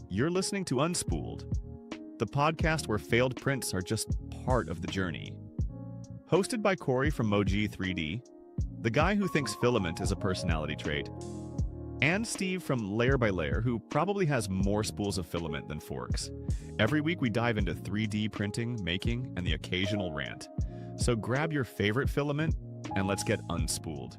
You're listening to Unspooled, the podcast where failed prints are just part of the journey. Hosted by Corey from Moji 3D, the guy who thinks filament is a personality trait, and Steve from Layer by Layer, who probably has more spools of filament than forks. Every week we dive into 3D printing, making, and the occasional rant. So grab your favorite filament and let's get unspooled.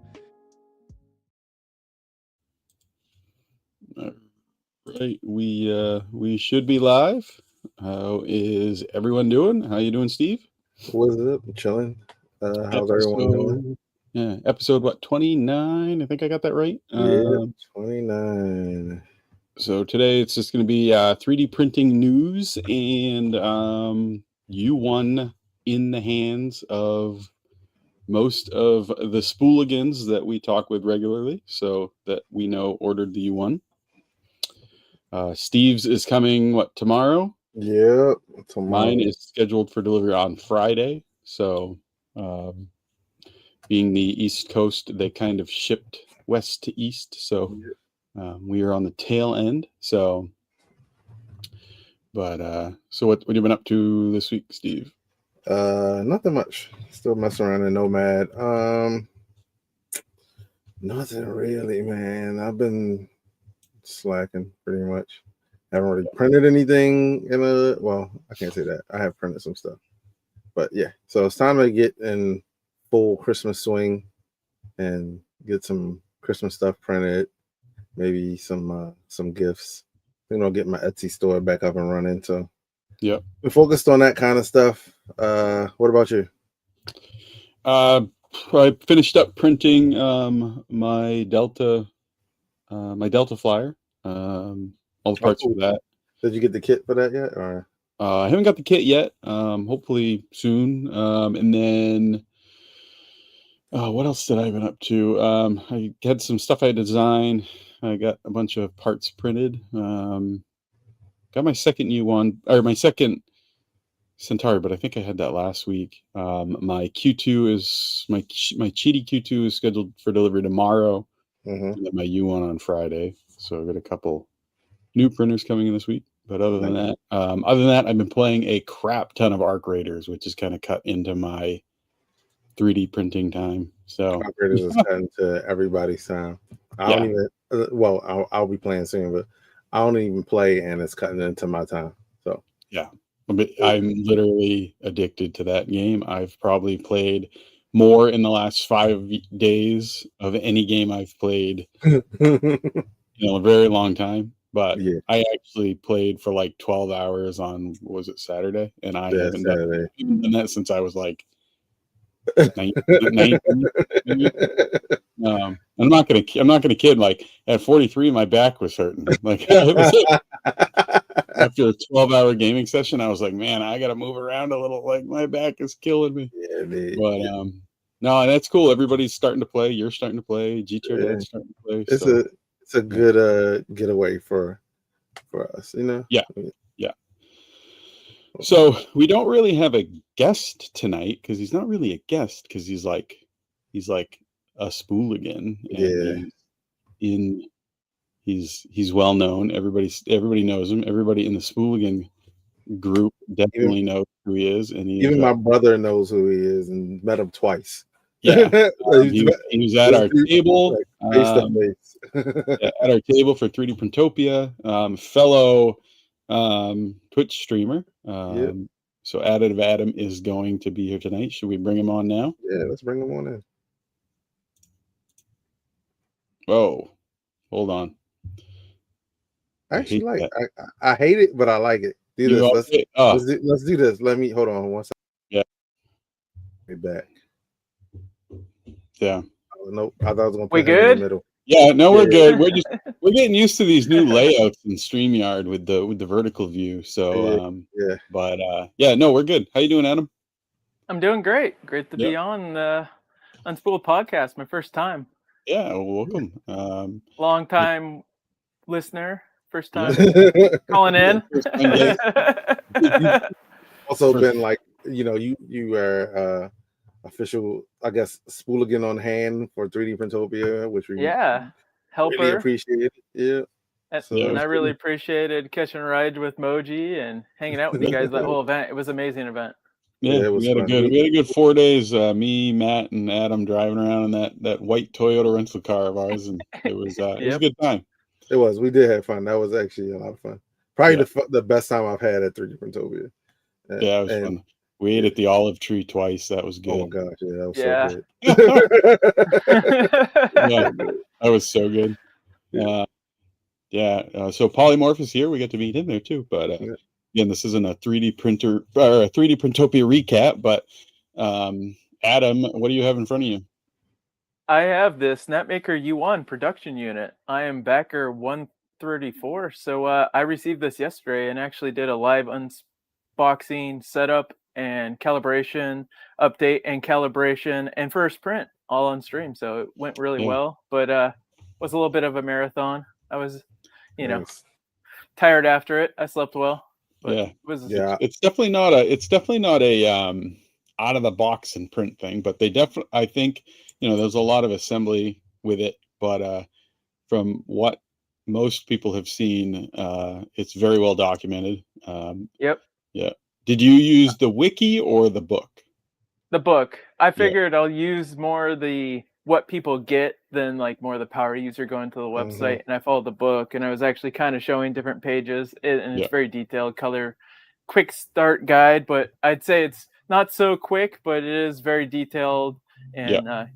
Right, we should be live. How is everyone doing? How you doing, Steve? What's up? I'm chilling. How's everyone doing? Yeah, episode 29? I think I got that right. Yeah, 29. So today it's just going to be 3D printing news, and you won in the hands of most of the spooligans that we talk with regularly, so that we know ordered the U1. Steve's is coming, tomorrow? Yeah, tomorrow. Mine is scheduled for delivery on Friday. So, being the East Coast, they kind of shipped west to east. So, we are on the tail end. So, so what have you been up to this week, Steve? Nothing much. Still messing around in Nomad. Nothing really, man. I've been slacking pretty much. Haven't really printed anything I can't say that. I have printed some stuff. But yeah, so it's time to get in full Christmas swing and get some Christmas stuff printed, maybe some gifts. Get my Etsy store back up and running. So yeah, we're focused on that kind of stuff. What about you? I finished up printing my Delta flyer. All the parts for that. Did you get the kit for that yet? Or I haven't got the kit yet. Hopefully soon. And then what else did I been up to? I had some stuff I designed. I got a bunch of parts printed. Got my second U1 or my second Centauri, but I think I had that last week. My Q2 is my Cheetah Q2 is scheduled for delivery tomorrow. And then my U1 on Friday. So I've got a couple new printers coming in this week. But other than that, I've been playing a crap ton of Arc Raiders, which is kind of cut into my 3D printing time. So Arc Raiders is cut into everybody's time. I don't even. I'll be playing soon, but I don't even play, and it's cutting into my time. So yeah, but I'm literally addicted to that game. I've probably played more in the last 5 days of any game I've played a very long time. But yeah. I actually played for like 12 hours on, was it Saturday? And I haven't done that since I was like 19. I'm not gonna kid. Like at 43, my back was hurting. Like after a 12-hour gaming session, I was like, man, I gotta move around a little. Like my back is killing me. Yeah, dude. But no, that's cool. Everybody's starting to play. You're starting to play. GTR Dad's starting to play. It's a good getaway for us, Yeah. So we don't really have a guest tonight because he's not really a guest because he's like a spooligan. And he's well known. Everybody knows him. Everybody in the spooligan group definitely knows who he is. And even my brother knows who he is and met him twice. Yeah, he was at our table, at our table for 3D Printopia, fellow Twitch streamer. So Additive Adam is going to be here tonight. Should we bring him on now? Yeah, let's bring him on in. Oh, hold on. I actually I hate it, but I like it. Do this. Let's do this. Let me hold on one second. Yeah. Be back. Yeah. Nope. I thought I was gonna put him in the middle. Yeah, no, we're good. We're getting used to these new layouts in StreamYard with the vertical view. So, Yeah. but yeah, no, we're good. How you doing, Adam? I'm doing great. Great to Yep. be on the Unspooled podcast. My first time. Yeah, well, welcome. Long time listener. First Yeah. time calling in. First time guest. Also been like, you are official, I guess, spooligan on hand for 3D Printopia, which we Yeah. Helper. really appreciate. Yeah. And I really appreciated catching a ride with Moji and hanging out with you guys that whole event. It was an amazing event. Yeah, it was we had fun. we had a good 4 days. Me, Matt, and Adam driving around in that white Toyota rental car of ours, and it was it was a good time. It was. We did have fun. That was actually a lot of fun. Probably the best time I've had at 3D Printopia. Yeah, it was fun. We ate at the Olive Tree twice. That was good. Oh my gosh, yeah, that was so good. Yeah, that was so good. So Polymorph is here. We get to meet him there too. But again, this isn't a 3D printer or a 3D Printopia recap. But Adam, what do you have in front of you? I have this Snapmaker U1 production unit. I am backer 134. So I received this yesterday and actually did a live unboxing, setup, and calibration, update and calibration, and first print all on stream. So it went really well, but was a little bit of a marathon. I was, tired after it. I slept well. But it's definitely not a out of the box and print thing, but they definitely, I think, there's a lot of assembly with it, but from what most people have seen, it's very well documented. Yep. Yeah. Did you use the wiki or the book? The book. I figured I'll use more what people get than like more the power user going to the website. And I followed the book, and I was actually kind of showing different pages, and it's very detailed color, quick start guide, but I'd say it's not so quick, but it is very detailed. And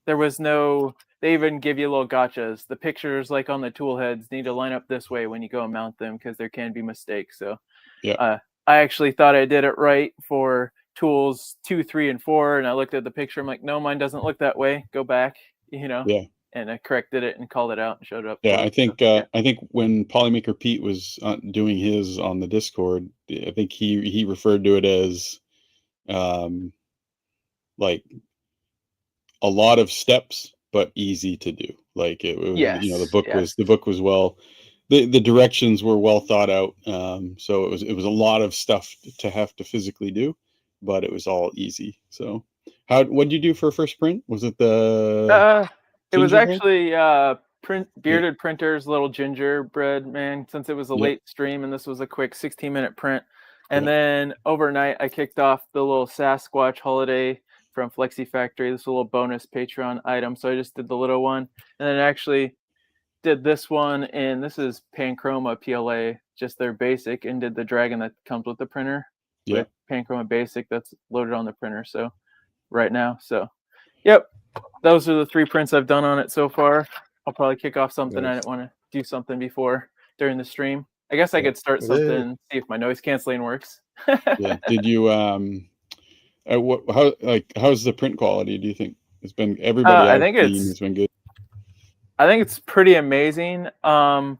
there was they even give you little gotchas. The pictures like on the tool heads need to line up this way when you go and mount them, because there can be mistakes. So I actually thought I did it right for tools 2, 3, and 4, and I looked at the picture. I'm like, no, mine doesn't look that way. Go back, and I corrected it and called it out and showed it up. I think when Polymaker Pete was doing his on the Discord, I think he referred to it as like a lot of steps, but easy to do. Like it was, the book was well. The directions were well thought out, so it was a lot of stuff to have to physically do, but it was all easy. So, what did you do for first print? Was it the? It was actually bearded printer's little gingerbread man. Since it was a late stream and this was a quick 16-minute print, and then overnight I kicked off the little Sasquatch holiday from Flexi Factory. This is a little bonus Patreon item, so I just did the little one, and then actually did this one, and this is Panchroma PLA, just their basic, and did the dragon that comes with the printer with Panchroma basic that's loaded on the printer. So right now, those are the 3 prints I've done on it so far. I'll probably kick off something. I didn't want to do something before during the stream. I guess I could start something, see if my noise canceling works. Did you how's the print quality, do you think? It's been everybody I think it's been good. I think it's pretty amazing. I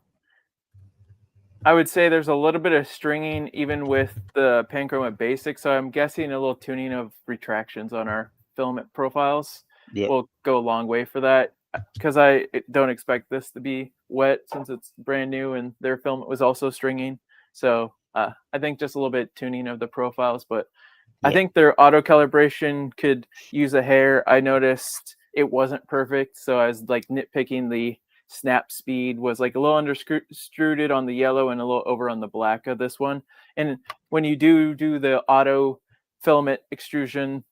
would say there's a little bit of stringing even with the Panchroma basic, so I'm guessing a little tuning of retractions on our filament profiles will go a long way for that, because I don't expect this to be wet since it's brand new and their filament was also stringing. So I think just a little bit tuning of the profiles, but I think their auto calibration could use a hair. I noticed it wasn't perfect, so I was like nitpicking. The snap speed was like a little understruded on the yellow and a little over on the black of this one. And when you do the auto filament extrusion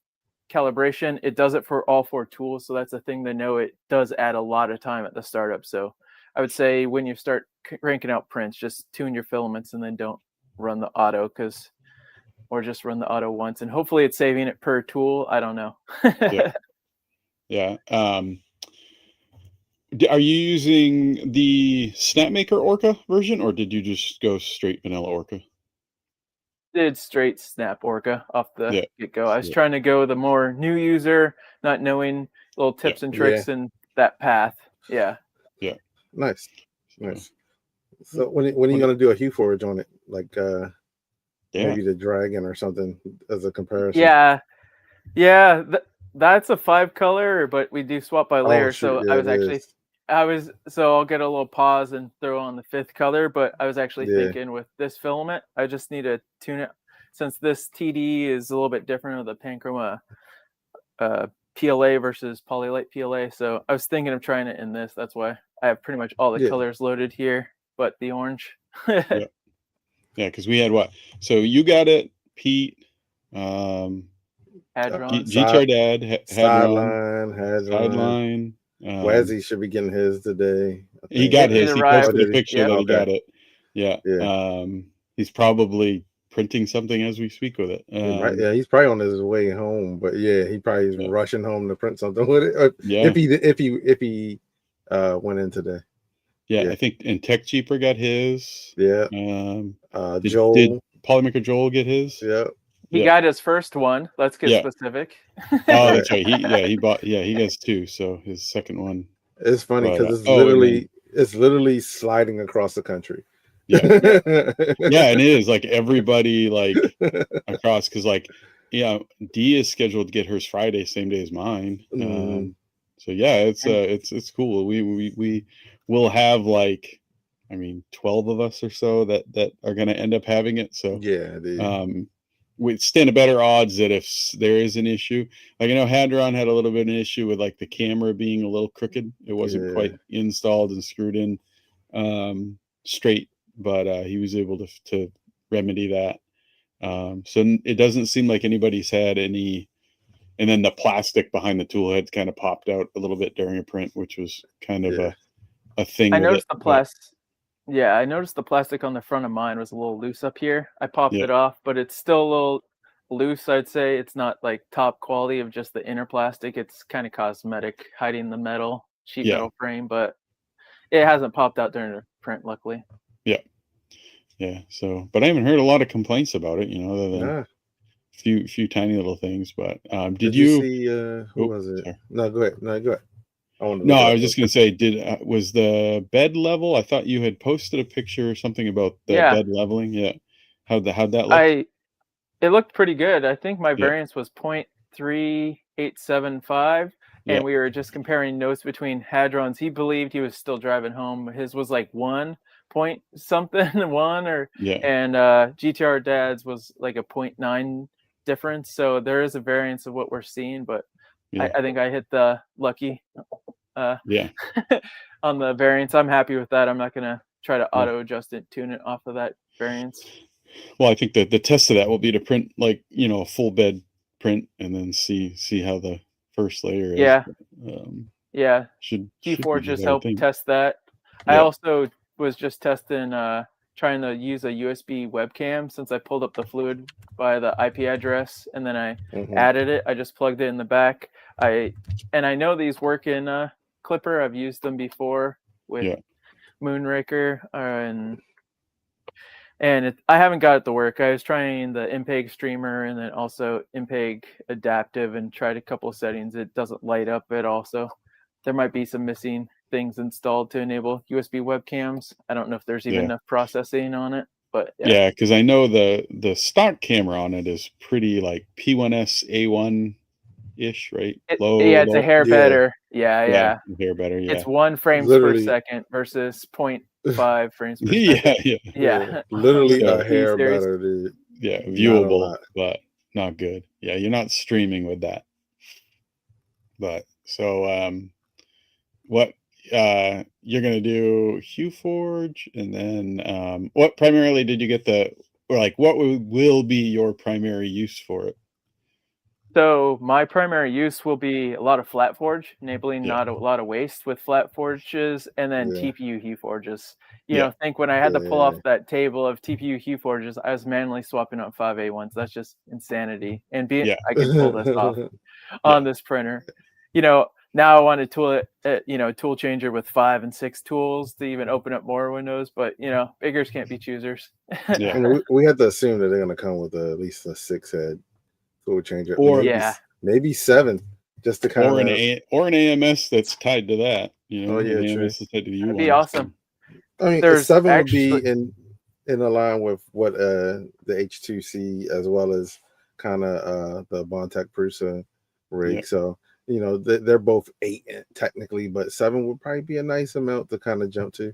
calibration, it does it for all 4 tools, so that's a thing to know. It does add a lot of time at the startup. So I would say when you start cranking out prints, just tune your filaments and then don't run the auto, or just run the auto once, and hopefully it's saving it per tool. I don't know. Are you using the Snapmaker Orca version, or did you just go straight vanilla Orca? Did straight Snap Orca off the get-go. I was trying to go the more new user, not knowing little tips and tricks in that path. Yeah. Nice. So when are you gonna do a hue forge on it? Like maybe the dragon or something as a comparison. Yeah. That's a 5 color, but we do swap by layer. So I'll get a little pause and throw on the 5th color, but I was actually thinking with this filament, I just need to tune it since this TD is a little bit different of the Panchroma PLA versus Polylite PLA. So I was thinking of trying it in this. That's why I have pretty much all the colors loaded here, but the orange. Yeah, because we had what? So you got it, Pete. Hadron. GTR Dad, Sideline. Wazzy should be getting his today. He got his. He posted a picture that he got it. Yeah. He's probably printing something as we speak with it. He's probably on his way home, but he probably is rushing home to print something with it. If he went in today. I think and Tech Cheaper got his. Joel. Did Polymaker Joel get his? He got his first one. Let's get specific. Oh, that's right. He bought. He gets 2. So his second one. It's funny because it's literally sliding across the country. And it is like everybody like across because Dee is scheduled to get hers Friday, same day as mine. So it's cool. We will have 12 of us or so that are going to end up having it. So we stand a better odds that if there is an issue, like I know Hadron had a little bit of an issue with like the camera being a little crooked. It wasn't quite installed and screwed in straight, but he was able to remedy that. So it doesn't seem like anybody's had any. And then the plastic behind the tool head kind of popped out a little bit during a print, which was kind of a thing. I noticed the plastic. Yeah, I noticed the plastic on the front of mine was a little loose up here. I popped it off, but it's still a little loose, I'd say. It's not like top quality of just the inner plastic. It's kind of cosmetic, hiding the sheet metal frame, but it hasn't popped out during the print, luckily. Yeah. So, but I haven't heard a lot of complaints about it, other than a few tiny little things. But did you see who was it? Sorry. No, go ahead. I was just going to say, was the bed level? I thought you had posted a picture or something about the bed leveling. Yeah. How'd that look? It looked pretty good. I think my variance was 0.3875, and we were just comparing notes between Hadron's. He believed he was still driving home. His was like 1 point something, and GTR Dad's was like a 0.9 difference. So there is a variance of what we're seeing, but I think I hit the lucky on the variance. I'm happy with that. I'm not going to try to auto adjust it, tune it off of that variance. Well, I think that the test of that will be to print a full bed print and then see how the first layer is. Keyforge just helped test that. I also was just testing trying to use a USB webcam since I pulled up the fluid by the IP address and then I added it. I just plugged it in the back. I know these work in Clipper. I've used them before with Moonraker and I haven't got it to work. I was trying the MPEG streamer and then also MPEG adaptive and tried a couple of settings. It doesn't light up at all. So there might be some missing things installed to enable USB webcams. I don't know if there's even enough processing on it, but because I know the stock camera on it is pretty like P1S A1 ish, right? It's a hair better. A hair better. It's 1 frames per second versus 0.5 frames per second. Literally a hair better, dude. Viewable, but not good. You're not streaming with that. But so what you're gonna do HueForge, and then what primarily did you get what will be your primary use for it? So my primary use will be a lot of flat forge, enabling not a lot of waste with flat forges, and then TPU HueForges. I think when I had to pull off that table of TPU HueForges, I was manually swapping out 5A1s. That's just insanity. And I can pull this off on this printer. Now I want to tool it, tool changer with 5 and 6 tools to even open up more windows. But beggars can't be choosers. And we have to assume that they're going to come with at least a 6-head tool changer, or maybe 7, just to kind of an AMS that's tied to that. You know, Oh yeah, an true. AMS instead of the That'd U1. be awesome. I mean, There's 7 would actually- be in line with what the H2C as well as kind of the Bontech Prusa rig. Yep. So you know they're both 8 technically, but 7 would probably be a nice amount to kind of jump to.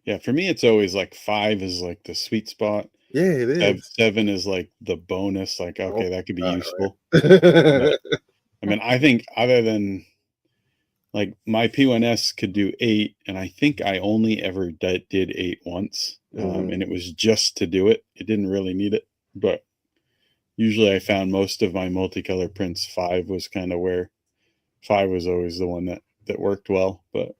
Yeah, for me, it's always like 5 is like the sweet spot. Yeah, it is. 7 is like the bonus. Like, okay, Oh, that could be all useful. right. But, I mean, I think other than like my P1S could do 8, and I think I only ever did 8 once, Mhm. and it was just to do it. It didn't really need it, but usually I found most of my multicolor prints 5 was kind of where 5 was always the one that worked well. But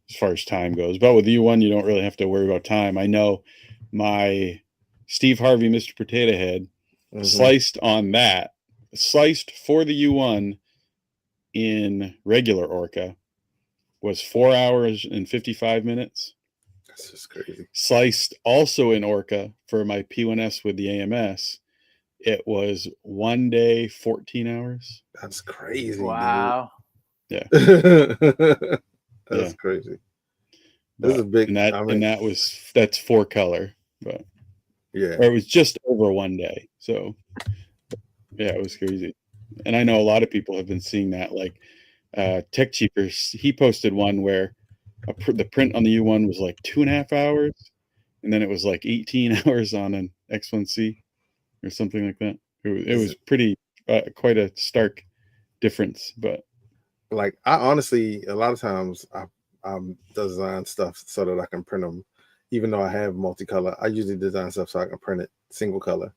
as far as time goes, but with U1, you don't really have to worry about time. I know my Steve Harvey Mr. Potato Head Mhm. sliced for the U1 in regular Orca was 4 hours and 55 minutes. That's just crazy. Sliced also in Orca for my P1S with the AMS, it was 1 day, 14 hours. That's crazy. wow. Yeah. Dude. That's Yeah. crazy. But, This is a big. and that's 4 color, but yeah. or it was just over 1 day. So yeah, it was crazy. And I know a lot of people have been seeing that. Like Tech Cheapers, he posted one where the print on the U1 was like 2.5 hours, and then it was like 18 hours on an X1C or something like that. It was pretty quite a stark difference. But like I honestly, a lot of times I design stuff so that I can print them, even though I have multicolor. I usually design stuff so I can print it single color.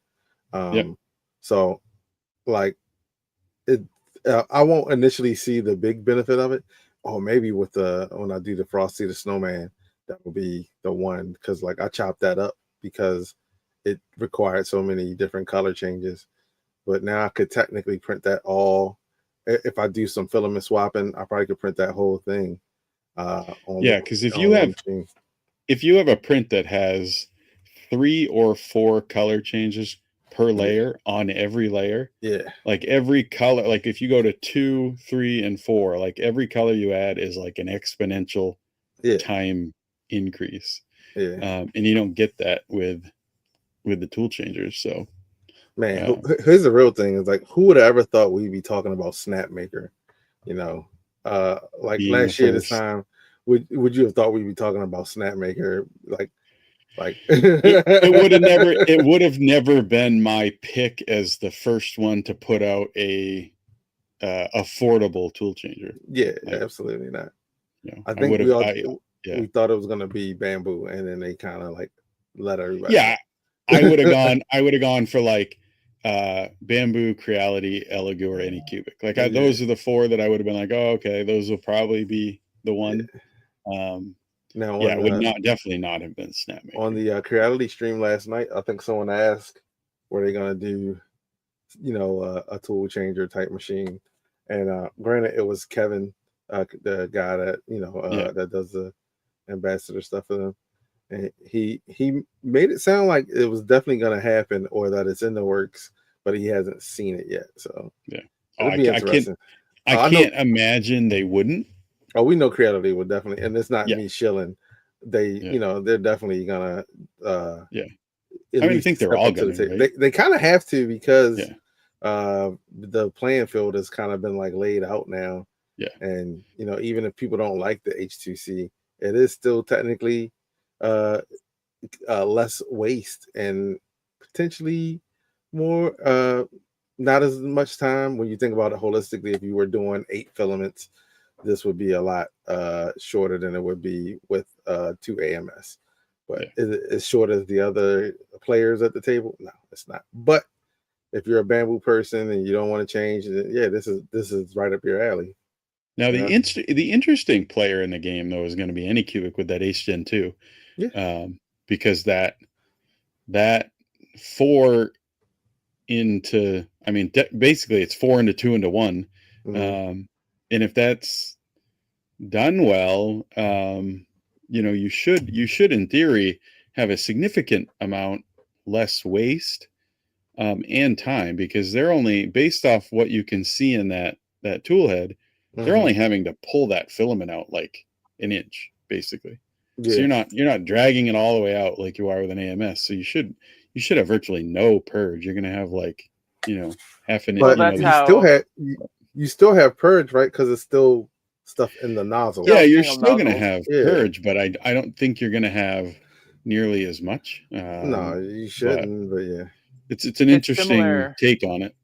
So like it, I won't initially see the big benefit of it. Or maybe with when I do the Frosty the Snowman, that will be the one, because like I chopped that up because it required so many different color changes. But now I could technically print that all. If I do some filament swapping, I probably could print that whole thing. Because if you have a print that has 3 or 4 color changes per layer on every layer, like every color, like if you go to 2, 3, and 4, like every color you add is like an exponential time increase. And you don't get that with the tool changers. So man, here's the real thing: is like, who would have ever thought we'd be talking about Snapmaker? You know, like last year this time, would you have thought we'd be talking about Snapmaker? Like it would have never been my pick as the first one to put out a affordable tool changer. Absolutely not. You know, I think we thought it was going to be Bamboo, and then they kind of like let everybody know. I would have gone for like Bamboo, Creality, Elegoo, or Anycubic. Like those are the 4 that I would have been like, oh, okay, those will probably be the one. Now, it would definitely not have been Snapmaker. On the Creality stream last night, I think someone asked, were they going to do, a tool changer type machine? And granted, it was Kevin, the guy that that does the ambassador stuff for them, and he made it sound like it was definitely going to happen, or that it's in the works, but he hasn't seen it yet. So it'll be interesting. I can't imagine they wouldn't. Oh, we know Creality would definitely, and it's not me shilling. They, they're definitely gonna. I mean, I think they're all gonna. Right? They kind of have to, because the playing field has kind of been like laid out now. And even if people don't like the H2C, it is still technically less waste and potentially more not as much time when you think about it holistically. If you were doing 8 filaments, this would be a lot shorter than it would be with 2 AMS. But is it as short as the other players at the table? No, it's not. But if you're a Bamboo person and you don't want to change, this is right up your alley. Now the interesting player in the game though is going to be Anycubic with that Ace Gen 2. Because that 4 into, I mean, basically it's 4 into 2 into 1. And if that's done well, you should in theory have a significant amount less waste and time, because they're only based off what you can see in that tool head. they're only having to pull that filament out like an inch, basically. So Yeah. you're not dragging it all the way out like you are with an AMS. So you should have virtually no purge. You're gonna have like, half an inch. But that's you how- still have purge, right? Because it's still stuff in the nozzle. Yeah, you're single still gonna nozzles. have Yeah. purge, but I don't think you're gonna have nearly as much. No, you shouldn't. But yeah, it's an interesting similar- take on it.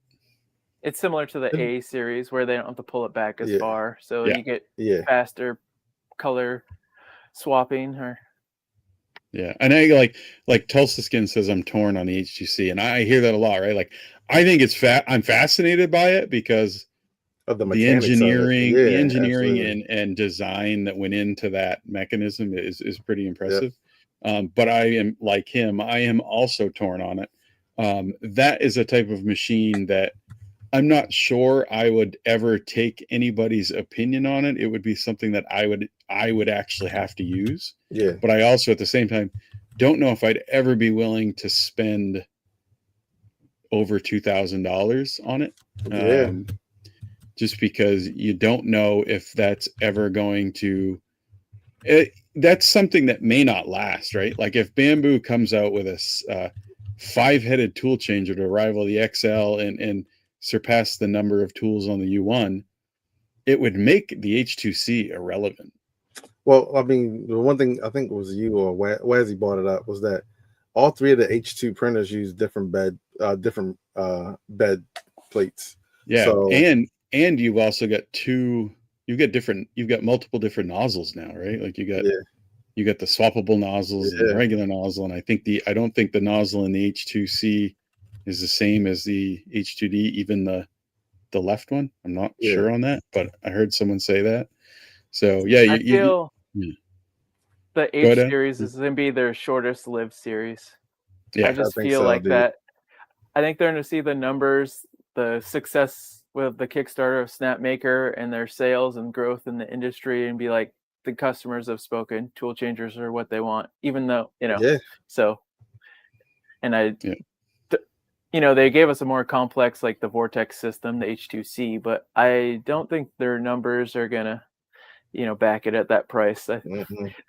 It's similar to the A series where they don't have to pull it back as Yeah. far, so Yeah. you get yeah, faster color swapping. Or Yeah, and I like Tulsa Skin says I'm torn on the H2C, and I hear that a lot, right? Like I think it's I'm fascinated by it because of the the mechanics engineering, of it. Yeah, absolutely. and design that went into that mechanism is pretty impressive. But I am like him. I am also torn on it. That is a type of machine that I'm not sure I would ever take anybody's opinion on it. It would be something that I would actually have to use. Yeah, But I also at the same time don't know if I'd ever be willing to spend over $2,000 on it. yeah, Just because you don't know if that's ever going to that's something that may not last, right? Like if Bamboo comes out with a 5-headed tool changer to rival the XL and surpass the number of tools on the U1, it would make the H2C irrelevant. Well, I mean, the one thing I think it was you or Wazzy brought it up was that all three of the H2 printers use different bed plates. Yeah, So, and you've also got you've got multiple different nozzles now, right? Like you got the swappable nozzles and the regular nozzle, and I don't think the nozzle in the H2C is the same as the H2D, even the left one. I'm not sure on that, but I heard someone say that. So yeah, I feel the H series is going to be their shortest lived series. Yeah, I just feel like that. I think they're going to see the numbers, the success with the Kickstarter of Snapmaker and their sales and growth in the industry, and be like, the customers have spoken. Tool changers are what they want, even though So, and they gave us a more complex, like the Vortex system, the H2C, but I don't think their numbers are gonna back it at that price.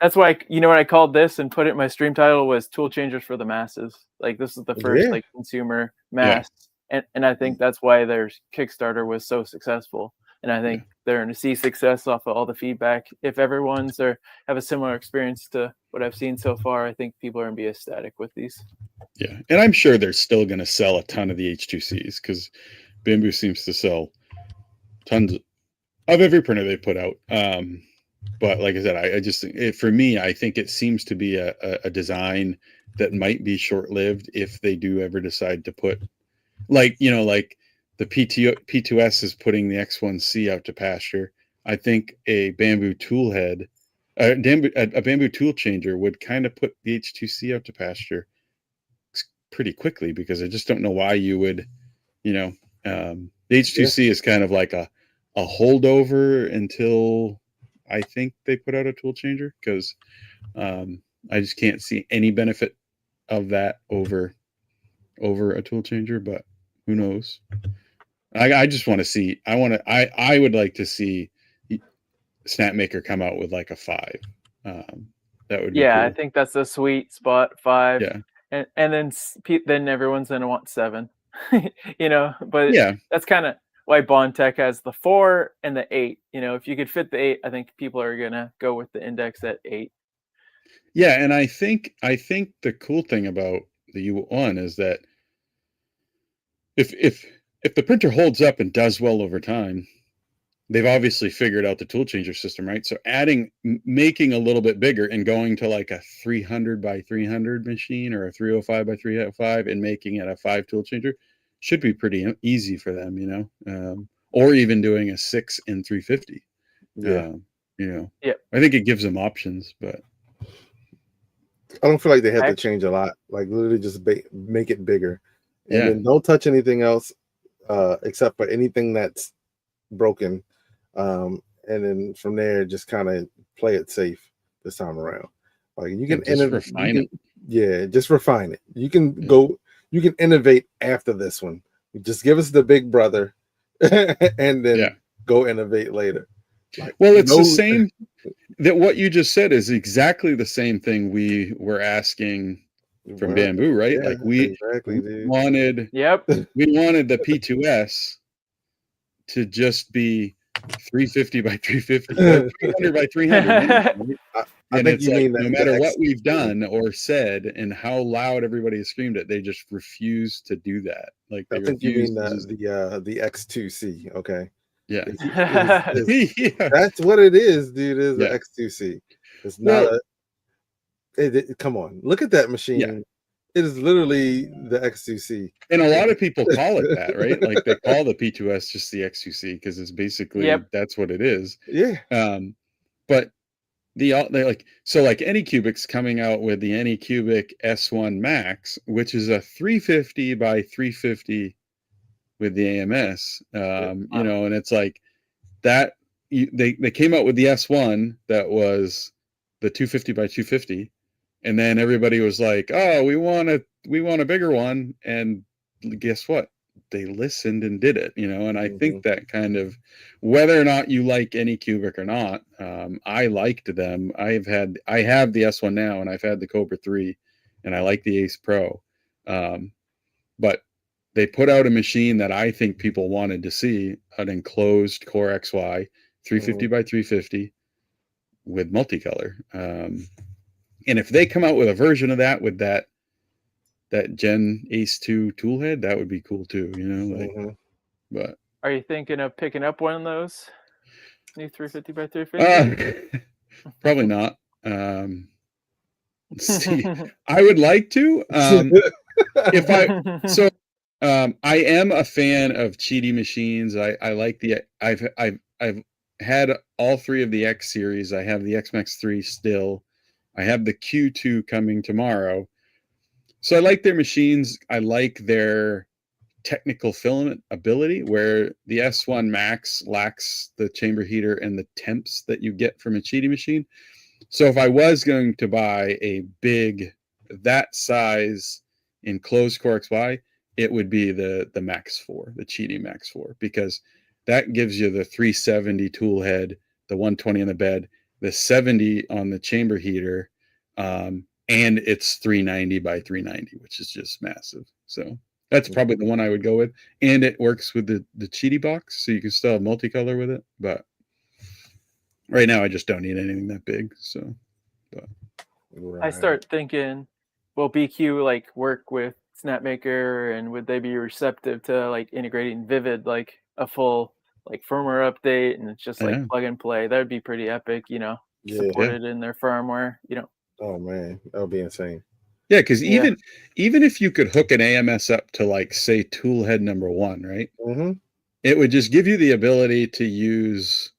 That's why what I called this and put it in my stream title was Tool Changers for the Masses. Like this is the first like consumer mass, and I think that's why their Kickstarter was so successful. And I think they're going to see success off of all the feedback. If everyone's have a similar experience to what I've seen so far, I think people are going to be ecstatic with these. Yeah, and I'm sure they're still going to sell a ton of the H2Cs because Bamboo seems to sell tons of every printer they put out. But like I said, for me, I think it seems to be a design that might be short-lived if they do ever decide to put, like the P2S is putting the X1C out to pasture. I think a Bamboo tool head, a Bamboo tool changer would kind of put the H2C out to pasture pretty quickly, because I just don't know why you would, the H2C is kind of like a holdover until I think they put out a tool changer, because I just can't see any benefit of that over a tool changer, but who knows? I just want to see. I would like to see Snapmaker come out with like a 5. That would be cool. I think that's the sweet spot, 5. Yeah, and then everyone's gonna want 7. But that's kind of why Bondtech has the 4 and the 8. If you could fit the 8, I think people are gonna go with the index at 8. Yeah, and I think the cool thing about the U1 is that if the printer holds up and does well over time, they've obviously figured out the tool changer system, right? So making a little bit bigger and going to like a 300 by 300 machine or a 305 by 305 and making it a 5 tool changer should be pretty easy for them, or even doing a 6 and 350. I think it gives them options, but I don't feel like they have to change a lot. Like literally just make it bigger, and then don't touch anything else except for anything that's broken, and then from there just kind of play it safe this time around. Like you can refine it. Yeah, just refine it. You can you can innovate after this one. Just give us the big brother and then go innovate later. Like, Well, it's the no, same that what you just said is exactly the same thing we were asking from well, Bamboo, right? yeah, Like we exactly, dude. wanted Yep. the P2S to just be 350 by 350 or 300 by 300 minimum, right? I And think it's you like mean no the matter what we've X2C. done or said and how loud everybody has screamed it, they just refuse to do that. Like I they think you refuse mean to just the X2C. Okay, yeah. Yeah. that's what it is, dude. Is the Yeah. X2C. It's not Well, a. Come on, look at that yeah. machine. It is literally the X2C. And a lot of people call it that, right? Like they call the P2S just the X2C because it's basically Yep. that's what it is. Yeah. But they're like so like Anycubic's coming out with the Anycubic S1 Max, which is a 350 by 350 with the AMS. You know, and it's like that they came out with the S1 that was the 250 by 250, and then everybody was like, "Oh, we want a bigger one," and guess what? They listened and did it, you know. And I think Mhm. that kind of whether or not you like Anycubic or not, I liked them. I have the S1 now, and I've had the Cobra 3, and I like the Ace Pro, but they put out a machine that I think people wanted to see, an enclosed Core XY 350 Mhm. by 350 with multicolor. And if they come out with a version of that with that Gen Ace 2 tool head, that would be cool too, you know, like Mhm. but Are you thinking of picking up one of those new 350 by 350? probably not. Let's see. I would like to. If I so I am a fan of cheaty machines. I like the I've had all three of the X series. I have the X Max 3 still. I have the Q2 coming tomorrow. So I like their machines. I like their technical filament ability where the S1 Max lacks the chamber heater and the temps that you get from a cheaty machine. So if I was going to buy a big that size enclosed Core XY, it would be the Max 4, the Cheaty Max 4, because that gives you the 370 tool head, the 120 on the bed, the 70 on the chamber heater, and it's 390 by 390, which is just massive. So that's probably the one I would go with, and it works with the Cheaty box, so you can still have multicolor with it. But right now, I just don't need anything that big. So, but I Right. start thinking, will BQ like work with Snapmaker, and would they be receptive to like integrating Vivid like a full like firmware update, and it's just like yeah, plug and play? That would be pretty epic, you know, Yeah. yeah. supported in their firmware, you know. Oh man, that would be insane. Yeah, because Yeah. even if you could hook an AMS up to like say tool head number 1, right? Mm-hmm. It would just give you the ability to use.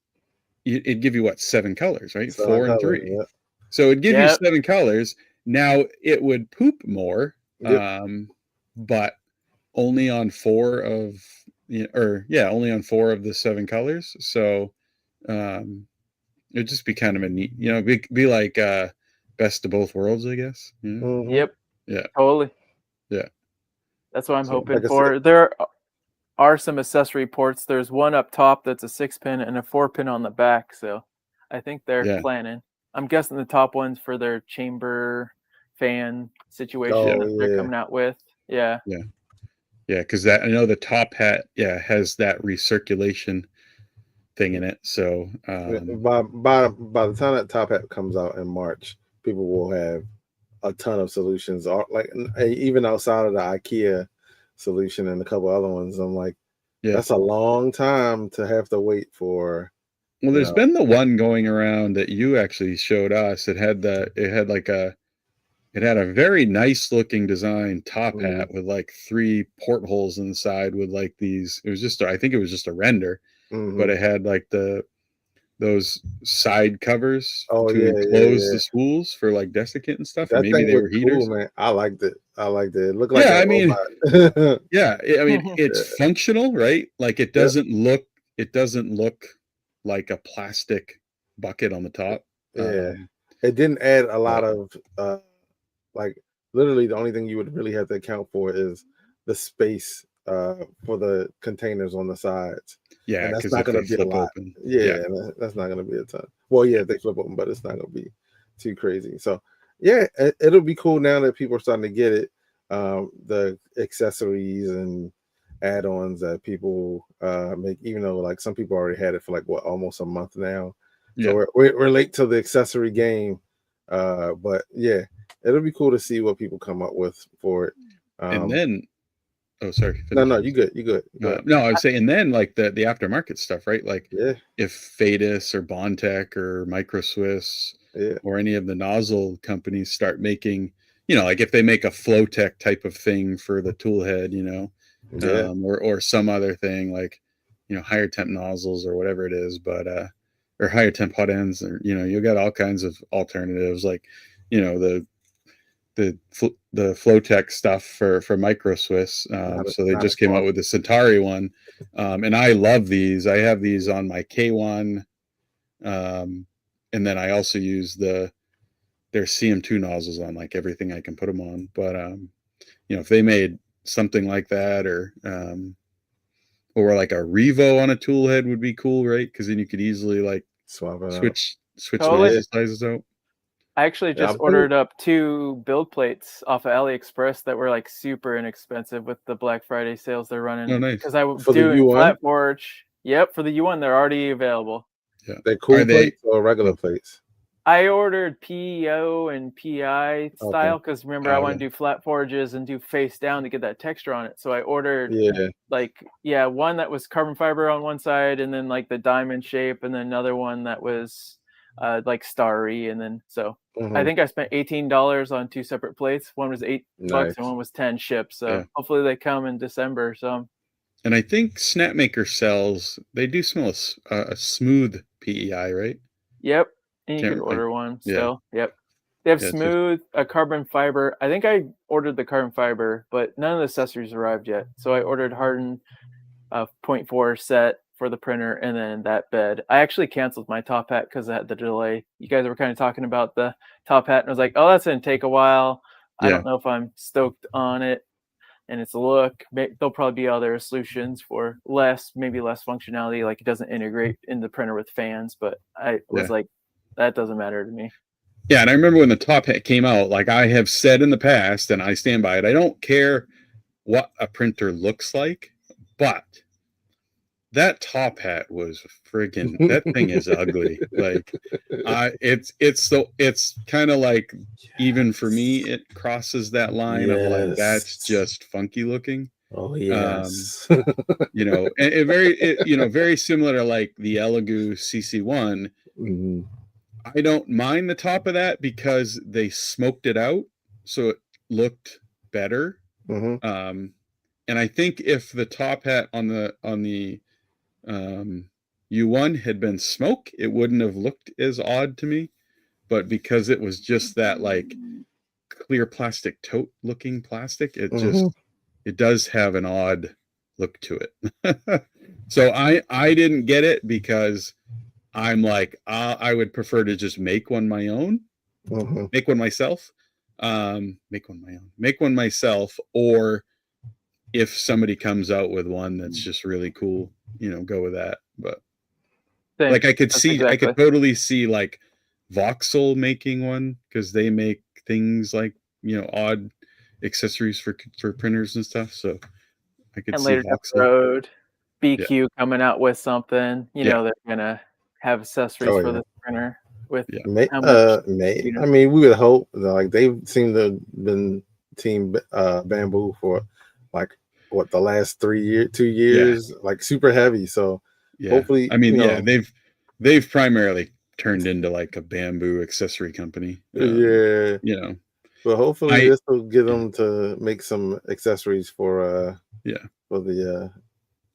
It'd give you what 7 colors, right? So 4 and color. 3. Yep. So it'd give you Yep. 7 colors. Now it would poop more, Yep. but only on 4 of only on 4 of the 7 colors. So um, it'd just be kind of a neat, you know, be like best of both worlds, I guess. You know? Mm-hmm. Yep. Yeah, Totally. yeah. That's what I'm So hoping Like I said, for. There are some accessory ports. There's one up top that's a 6-pin and a 4-pin on the back. So I think they're yeah, planning. I'm guessing the top one's for their chamber fan situation oh that they're yeah. coming out with. Yeah. yeah. Yeah, because that I know the top hat, has that recirculation thing in it. So By the time that top hat comes out in March, people will have a ton of solutions. Like even outside of the IKEA solution and a couple other ones, I'm like, yeah. that's a long time to have to wait for. Well, You there's know. been the one going around that you actually showed us. It had a very nice looking design top Mm-hmm. hat with like 3 portholes inside with like these. It was just I think it was just a render, but Mm-hmm. it had like those side covers Oh to yeah, yeah, enclose yeah. the spools for like desiccant and stuff, and That maybe thing they looked were cool, heaters. man. I liked it. I liked it. It looked like Yeah, a I mean, robot. yeah, I mean, it's Yeah. functional, right? Like Yep. it doesn't look like a plastic bucket on the top. Yeah. It didn't add a lot But of like literally the only thing you would really have to account for is the space for the containers on the sides. Yeah, And that's because not if going they to be a flip lot. open. Yeah, and that's not going to be a ton. Well, yeah, if they flip open, but it's not going to be too crazy. So yeah, it'll be cool now that people are starting to get it. The accessories and add-ons that people make, even though like some people already had it for like what, almost a month now. So Yeah. we're late to the accessory game. But yeah, it'll be cool to see what people come up with for it. And then, oh, sorry. No, you good. You good. Go ahead. No, I was saying then like the aftermarket stuff, right? Like Yeah, if Fadis or Bondtech or Micro Swiss yeah, or any of the nozzle companies start making, like if they make a Flowtech type of thing for the tool head, yeah. or some other thing like, higher temp nozzles or whatever it is, but or higher temp hot ends, or you got all kinds of alternatives like, the Flowtech stuff for Micro Swiss. So they just came out with the Centauri one, and I love these. I have these on my K1, and then I also use their CM2 nozzles on like everything I can put them on. But if they made something like that, or like a Revo on a tool head would be cool, right? Because then you could easily like switch nozzle sizes out. I actually just ordered up 2 build plates off of AliExpress that were like super inexpensive with the Black Friday sales they're running. Oh, nice. Because I was doing Flat Forge. Yep, for the U1, they're already available. Yeah. They're cool plates or regular plates? I ordered PEO and PI style because remember I want to do flat forges and do face down to get that texture on it. So I ordered one that was carbon fiber on one side and then like the diamond shape, and then another one that was like starry, and then I think I spent $18 on 2 separate plates. One was $8 and one was 10 shipped. So hopefully they come in December. So. And I think Snapmaker sells. They do smell a smooth PEI, right? Yep. And you can order one still. Yep. They have smooth, a carbon fiber. I think I ordered the carbon fiber, but none of the accessories arrived yet. So I ordered hardened 0.4 set for the printer, and then that bed. I actually canceled my top hat because I had the delay. You guys were kind of talking about the top hat, and I was like, oh, that's going to take a while. I don't know if I'm stoked on it. And it's a look. There'll probably be other solutions for maybe less functionality. Like it doesn't integrate in the printer with fans, but I was like, that doesn't matter to me. Yeah, and I remember when the top hat came out, like I have said in the past, and I stand by it, I don't care what a printer looks like, but that top hat was friggin' that thing is ugly. Like it's kind of like, even for me, it crosses that line of like, that's just funky looking. Oh yes. And very similar to like the Elegoo CC1. Mm-hmm. I don't mind the top of that because they smoked it out, so it looked better. Mm-hmm. And I think if the top hat on the U1 had been smoke, it wouldn't have looked as odd to me. But because it was just that like clear plastic tote looking plastic, it it does have an odd look to it. So I didn't get it because I'm like, I would prefer to just make one my own, make one myself, make one myself, or if somebody comes out with one that's just really cool, go with that. But like I could totally see like Voxel making one, because they make things like, odd accessories for printers and stuff. So I could see later down the road, BQ coming out with something, they're gonna have accessories for the printer with I mean, we would hope like they seem to have been Team Bamboo for like the last 2 years, like super heavy. So hopefully, I mean, they've primarily turned into like a bamboo accessory company. But hopefully this will get them to make some accessories for the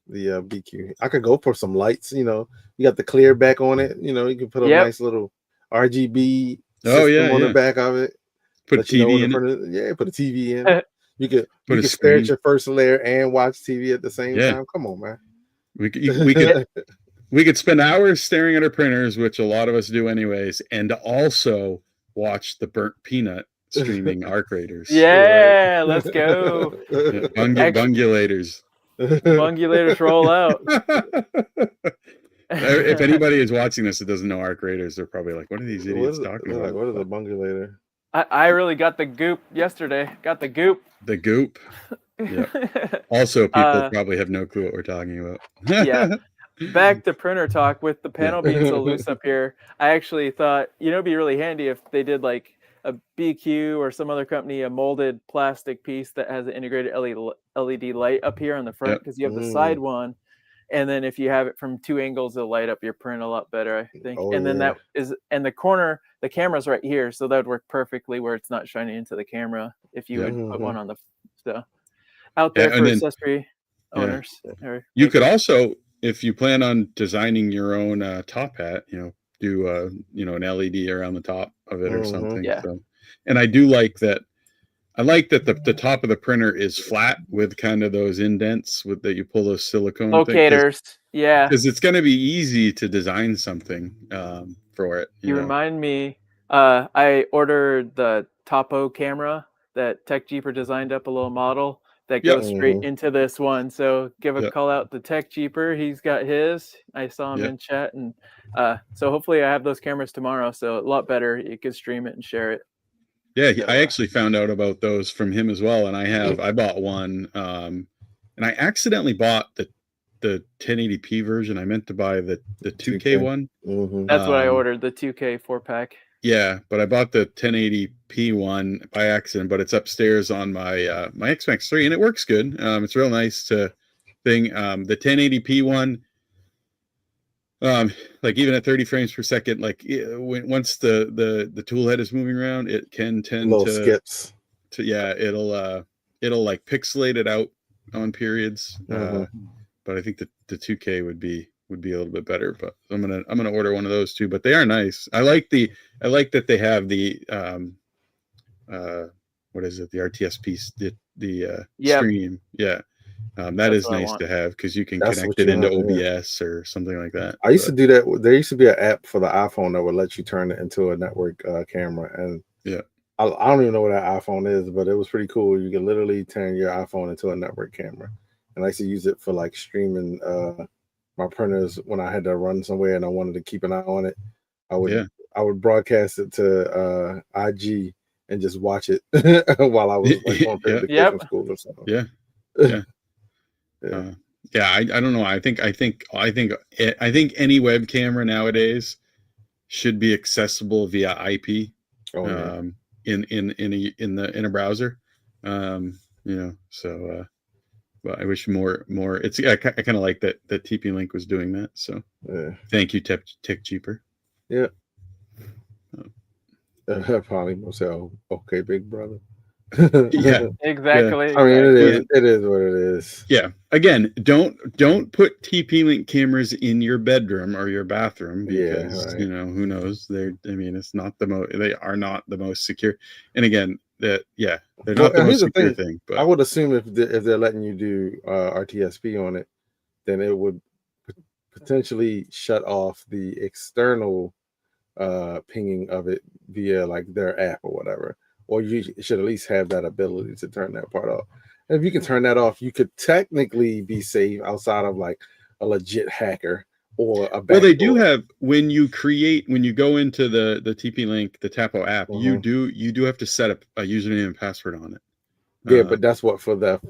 BQ. I could go for some lights. You got the clear back on it. You can put a nice little RGB system on the back of it. Put a TV in it. Put a TV in it. You could stare at your first layer and watch TV at the same time. Come on, man. We could spend hours staring at our printers, which a lot of us do anyways, and also watch the Burnt Peanut streaming arc raiders. Yeah, let's go. Bungulators. Bungulators roll out. If anybody is watching this that doesn't know arc raiders, they're probably like, "What are these idiots talking They're about?" like, what is a bungulator? I really got the goop yesterday. Got the goop. The goop. Yeah. Also, people probably have no clue what we're talking about. Yeah. Back to printer talk with the panel being so loose up here. I actually thought, it'd be really handy if they did like a BQ or some other company, a molded plastic piece that has an integrated LED light up here on the front, because you have the side one. And then if you have it from two angles, it'll light up your print a lot better, I think. And then that is, and the corner, the camera's right here, so that would work perfectly where it's not shining into the camera if you would put one on the, so out there for accessory owners. You could also, if you plan on designing your own top hat, do an LED around the top of it or something. Yeah. So, and I do like that. I like that the top of the printer is flat with kind of those indents that you pull those silicone locators. Yeah, because it's going to be easy to design something for it. You remind me. I ordered the Topo camera that Tech Jeeper designed up, a little model that goes straight into this one. So give a call out to Tech Jeeper. He's got his. I saw him in chat, and so hopefully I have those cameras tomorrow. So a lot better. You can stream it and share it. Yeah, I actually found out about those from him as well, and I bought one, and I accidentally bought the 1080p version. I meant to buy the 2K one. That's what I ordered, the 2K 4-pack. Yeah, but I bought the 1080p one by accident, but it's upstairs on my my X-Max 3, and it works good. It's real nice the 1080p one. Like even at 30 frames per second, like once the tool head is moving around, it can tend to skips. It'll like pixelate it out on periods. But I think the 2K would be a little bit better. But I'm gonna order one of those too. But they are nice. I like that they have the what is it? The RTS piece, the stream. Yeah. That is nice to have because you can connect it into OBS or something like that. I used to do that. There used to be an app for the iPhone that would let you turn it into a network camera. And I don't even know what that iPhone is, but it was pretty cool. You can literally turn your iPhone into a network camera. And I used to use it for like streaming my printers when I had to run somewhere and I wanted to keep an eye on it. I would broadcast it to IG and just watch it while I was like on from school or something. I don't know. I think any web camera nowadays should be accessible via IP in a browser. So but I wish more it's I kind of like that TP-Link was doing that. So thank you, Tech Cheaper. Yeah. Probably myself. Okay, big brother. Exactly. I mean, it is what it is. Yeah. Again, don't put TP-Link cameras in your bedroom or your bathroom because who knows? It's not they are not the most secure. And again, they're not the most secure thing. But I would assume if they're letting you do RTSP on it, then it would potentially shut off the external pinging of it via like their app or whatever. Or you should at least have that ability to turn that part off. And if you can turn that off, you could technically be safe outside of like a legit hacker or a backdoor. Well, they do have when you go into the TP-Link, the Tapo app, you do have to set up a username and password on it. Yeah, but that's what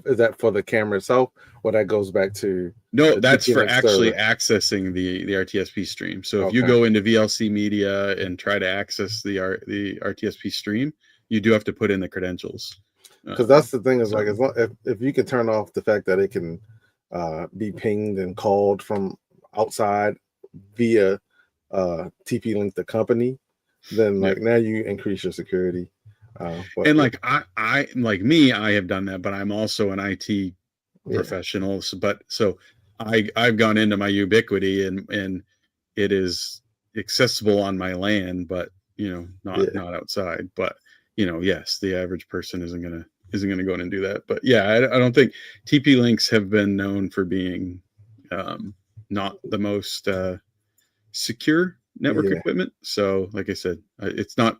is that for the camera itself, or that goes back to? No, that's for actually accessing the RTSP stream. So if you go into VLC Media and try to access the RTSP stream, you do have to put in the credentials. Because that's the thing is like if you can turn off the fact that it can be pinged and called from outside via TP-Link the company, then like now you increase your security. And like I have done that, but I'm also an IT professional. So I've gone into my Ubiquity and it is accessible on my LAN, but not outside. But yes, the average person isn't gonna go in and do that. But I don't think TP-Links have been known for being not the most secure network equipment. So like I said, it's not.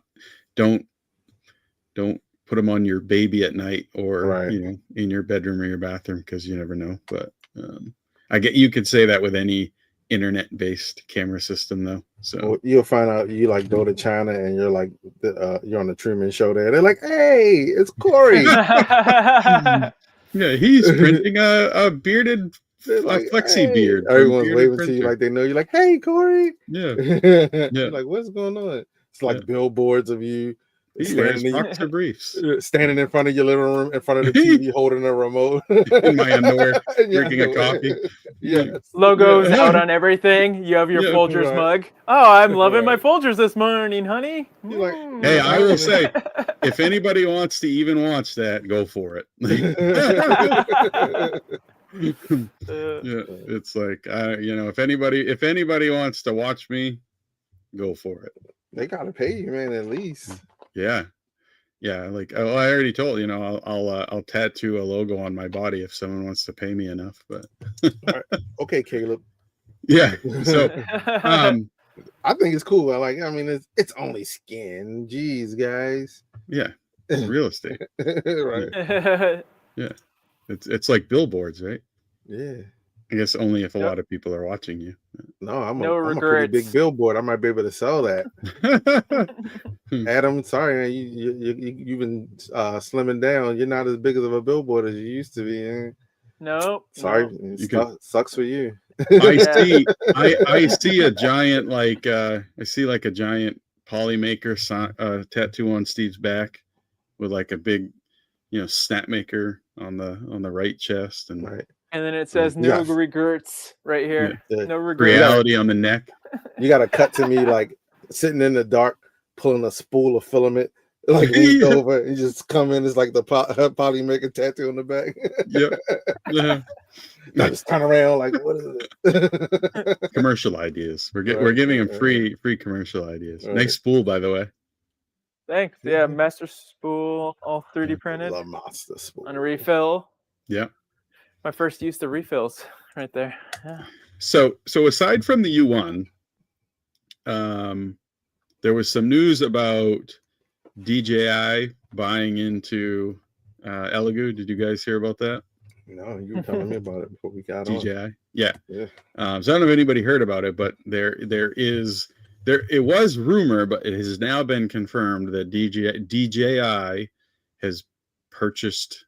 Don't put them on your baby at night or in your bedroom or your bathroom because you never know. But You could say that with any internet-based camera system, though. So Well, you'll find out you like go to China and you're like you're on the Truman Show there. They're like, "Hey, it's Corey." yeah, he's printing a bearded Like, flexi hey. beard. Everyone's waving to you like they know you. Like, "Hey, Corey." Yeah. You're like, "What's going on?" It's like billboards of you he wears boxer briefs, standing in front of your living room, in front of the TV, holding a remote, in my underwear, drinking a coffee. Yes. Logos out on everything. You have your Folgers mug. Oh, I'm loving my Folgers this morning, honey. You're like, hey, I will say, if anybody wants to even watch that, go for it. Yeah, it's like if anybody wants to watch me, go for it. They gotta pay you, man, at least. Yeah. Like I already told I'll tattoo a logo on my body if someone wants to pay me enough. But right. Okay, Caleb. Yeah. So I think it's cool. I mean, it's only skin. Jeez, guys. Yeah, it's real estate. Right. Yeah. It's like billboards, right? Yeah. I guess only if a lot of people are watching you. No, I'm a pretty big billboard. I might be able to sell that. Adam, sorry, man, you've been slimming down. You're not as big of a billboard as you used to be. Eh? No. Sorry, sucks for you. I see a giant I see like a giant Polymaker tattoo on Steve's back with like a big, snap maker on the right chest and right. And then it says no regrets right here. Yeah. No regrets. Reality on the neck. You got to cut to me like sitting in the dark, pulling a spool of filament, like leaned over, and just come in. It's like the Polymaker tattoo on the back. Yep. Now just turn around like, what is it? Commercial ideas. We're giving them free commercial ideas. Right. Nice spool, by the way. Thanks. Yeah, master spool, all 3D printed. The master spool on a refill. Yeah. My first use of refills, right there. Yeah. So aside from the U1, there was some news about DJI buying into Elegoo. Did you guys hear about that? No, you were telling me about it before we got DJI. on. Yeah. So I don't know if anybody heard about it, but it was rumor, but it has now been confirmed that DJI has purchased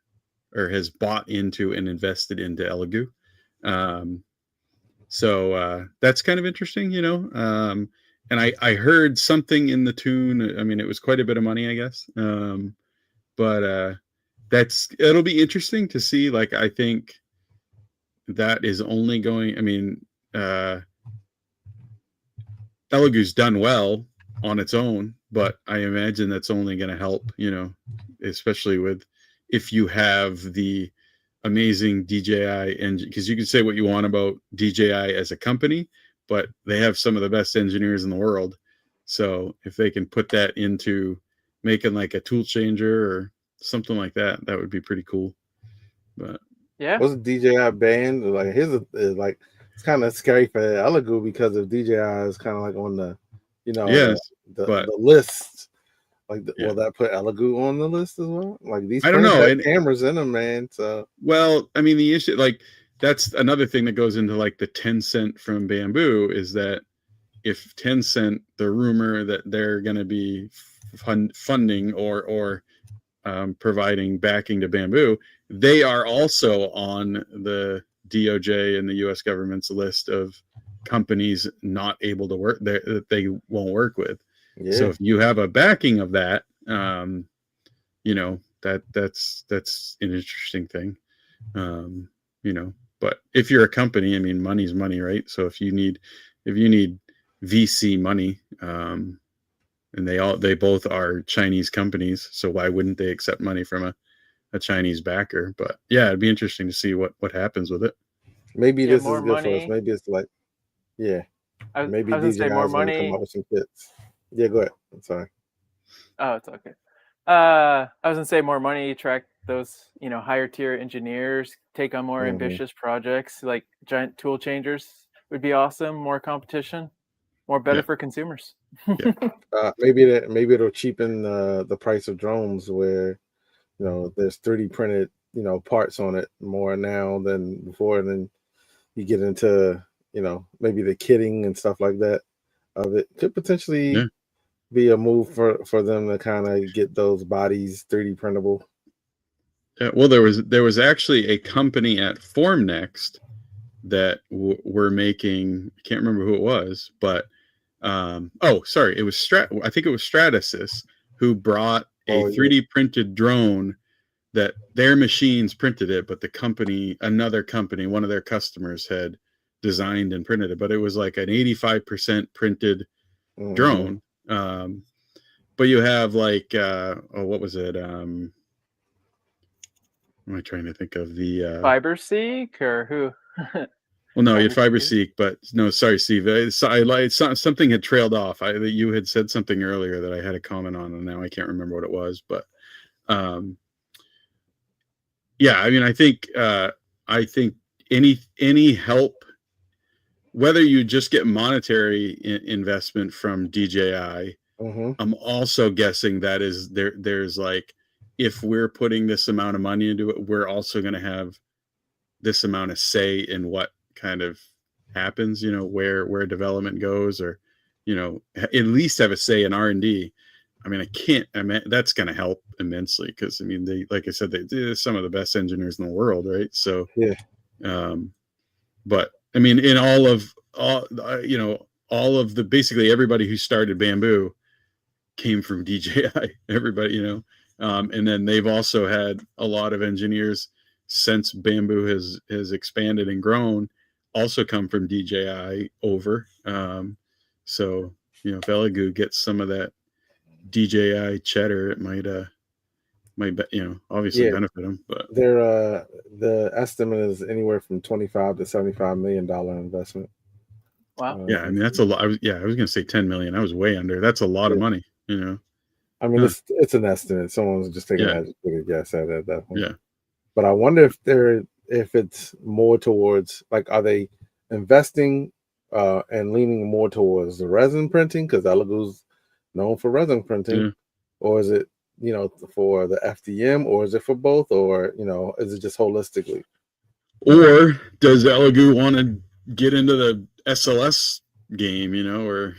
or has bought into and invested into Elegoo. So that's kind of interesting, and I heard something in the tune. I mean, it was quite a bit of money, I guess. But it'll be interesting to see. Like, I think that is only going, Elegoo's done well on its own, but I imagine that's only going to help, especially with, if you have the amazing DJI engine, because you can say what you want about DJI as a company, but they have some of the best engineers in the world. So if they can put that into making like a tool changer or something like that, that would be pretty cool. But yeah, wasn't DJI banned? Like his is like, it's kind of scary for Elegoo because of DJI is kind of like on the, the list. Like, will that put Elegoo on the list as well? Like, these I don't know. Have cameras in them, man. So, well, I mean, the issue, like, that's another thing that goes into like the Tencent from Bamboo is that if Tencent, the rumor that they're going to be funding or providing backing to Bamboo, they are also on the DOJ and the U.S. government's list of companies not able to work that they won't work with. Yeah. So if you have a backing of that, that's an interesting thing, but if you're a company, I mean, money's money, right? So if you need VC money, and they both are Chinese companies, so why wouldn't they accept money from a Chinese backer? But yeah, it'd be interesting to see what happens with it. Maybe this is good money for us. Maybe it's like, maybe DJI is more going to come up with some kits. Yeah, go ahead. I'm sorry. Oh, it's okay. I was gonna say more money, attract those, higher tier engineers, take on more ambitious projects, like giant tool changers would be awesome. More competition, better for consumers. Maybe it'll cheapen the price of drones where, there's 3D printed parts on it more now than before. And then you get into, maybe the kitting and stuff like that of it. Could potentially be a move for them to kind of get those bodies 3D printable. Well, there was actually a company at Formnext that were making, I can't remember who it was, but sorry, it was I think it was Stratasys who brought a 3D printed drone that their machines printed it, but another company, one of their customers had designed and printed it, but it was like an 85% printed drone. But you have like, what was it? What am I trying to think of? The FiberSeek or who? Well, no, you had FiberSeek, but no, sorry, Steve. Something had trailed off. You had said something earlier that I had a comment on, and now I can't remember what it was. But yeah, I mean, I think any help, whether you just get monetary investment from DJI, I'm also guessing that is there's like, if we're putting this amount of money into it, we're also going to have this amount of say in what kind of happens, where development goes, or at least have a say in R&D. I mean, that's going to help immensely, because I mean, like I said, they're some of the best engineers in the world, right? So yeah. But I mean, in all of the, basically everybody who started Bamboo came from DJI. Everybody, and then they've also had a lot of engineers since Bamboo has expanded and grown, also come from DJI over. So if Elegoo gets some of that DJI cheddar, it might obviously benefit them. But the estimate is anywhere from $25 to $75 million investment. Wow. Yeah, I mean, that's a lot. I was going to say 10 million. I was way under. That's a lot of money. I mean, it's an estimate. Someone's just taking a guess at it at that point. Yeah. But I wonder if it's more towards, like, are they investing and leaning more towards the resin printing, because Elegoo's known for resin printing, or is it for the FDM, or is it for both, or is it just holistically? Or does Elegoo want to get into the SLS game, or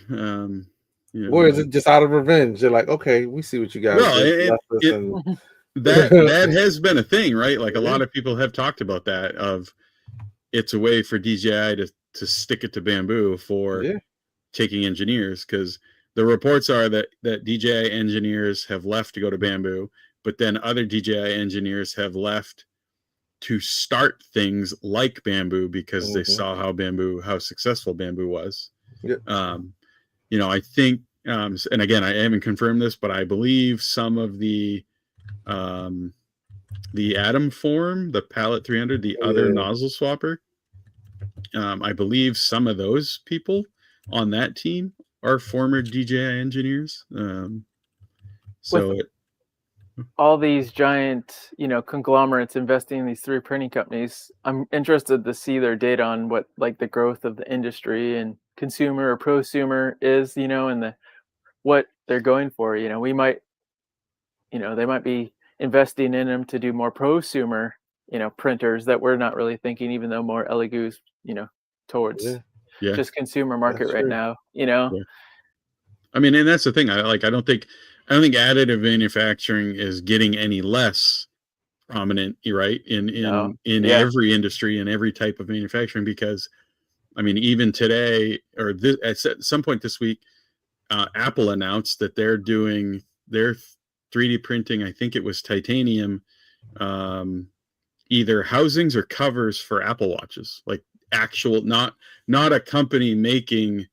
or is it just out of revenge? They're like, okay, we see what you guys did. That has been a thing, right? Like a lot of people have talked about that, of it's a way for DJI to stick it to Bamboo for taking engineers, because the reports are that DJI engineers have left to go to Bamboo, but then other DJI engineers have left to start things like Bamboo because they saw how successful Bamboo was. I think, and again, I haven't confirmed this, but I believe some of the Atom Form, the Palette 300, the other nozzle swapper, I believe some of those people on that team are former DJI engineers. All these giant, conglomerates investing in these 3D printing companies, I'm interested to see their data on what, like, the growth of the industry and consumer or prosumer is, and what they're going for. We might, they might be investing in them to do more prosumer, printers that we're not really thinking, even though more Elegoo's, towards just consumer market right now. I mean, and that's the thing. I don't think additive manufacturing is getting any less prominent, right? In every industry and every type of manufacturing, because I mean, even today, or at some point this week, Apple announced that they're doing their 3D printing. I think it was titanium, either housings or covers for Apple Watches, like actual, not a company making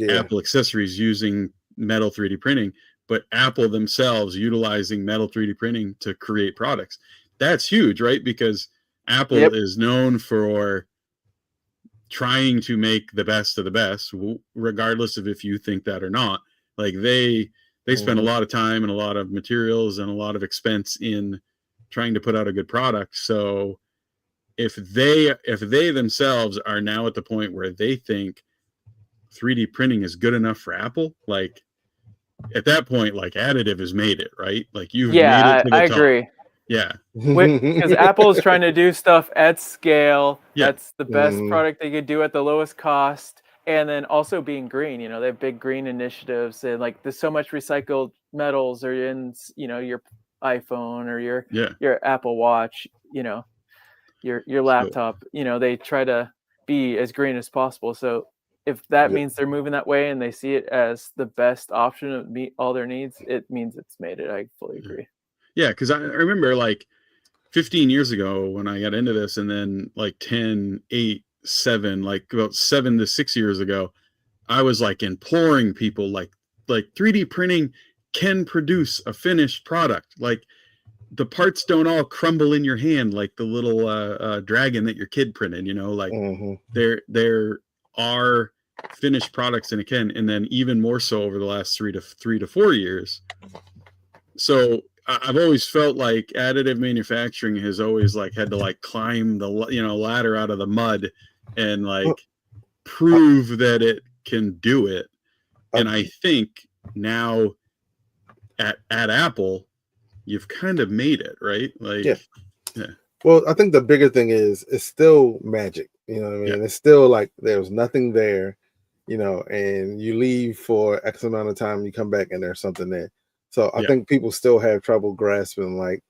Apple accessories using metal 3D printing, but Apple themselves utilizing metal 3D printing to create products. That's huge, right? Because Apple is known for trying to make the best of the best, regardless of if you think that or not. Like they spend a lot of time and a lot of materials and a lot of expense in trying to put out a good product. So if they themselves are now at the point where they think 3D printing is good enough for Apple, like at that point, like additive has made it, right? Like you've made it to the top. I agree. Yeah. Because Apple is trying to do stuff at scale. Yeah. That's the best Mhm. product they could do at the lowest cost. And then also being green, you know, they have big green initiatives, and like there's so much recycled metals are in, you know, your iPhone or Yeah. your Apple Watch, you know, your laptop, you know, they try to be as green as possible. So if that Yeah. means they're moving that way and they see it as the best option to meet all their needs, it means it's made it. I fully agree. Yeah, because I remember like 15 years ago when I got into this, and then like 10, 8, 7, like about 7 to 6 years ago, I was like imploring people like 3D printing can produce a finished product. Like the parts don't all crumble in your hand like the little dragon that your kid printed, you know, like Mhm. there are finished products and it can, and then even more so over the last 3 to 4 years. So I've always felt like additive manufacturing has always like had to like climb the ladder out of the mud and like prove that it can do it. And I think now at Apple, you've kind of made it, right? Like, yeah. Well, I think the bigger thing is it's still magic. You know what I mean? Yeah. It's still like there's nothing there, you know, and you leave for X amount of time, you come back and there's something there. So I think people still have trouble grasping like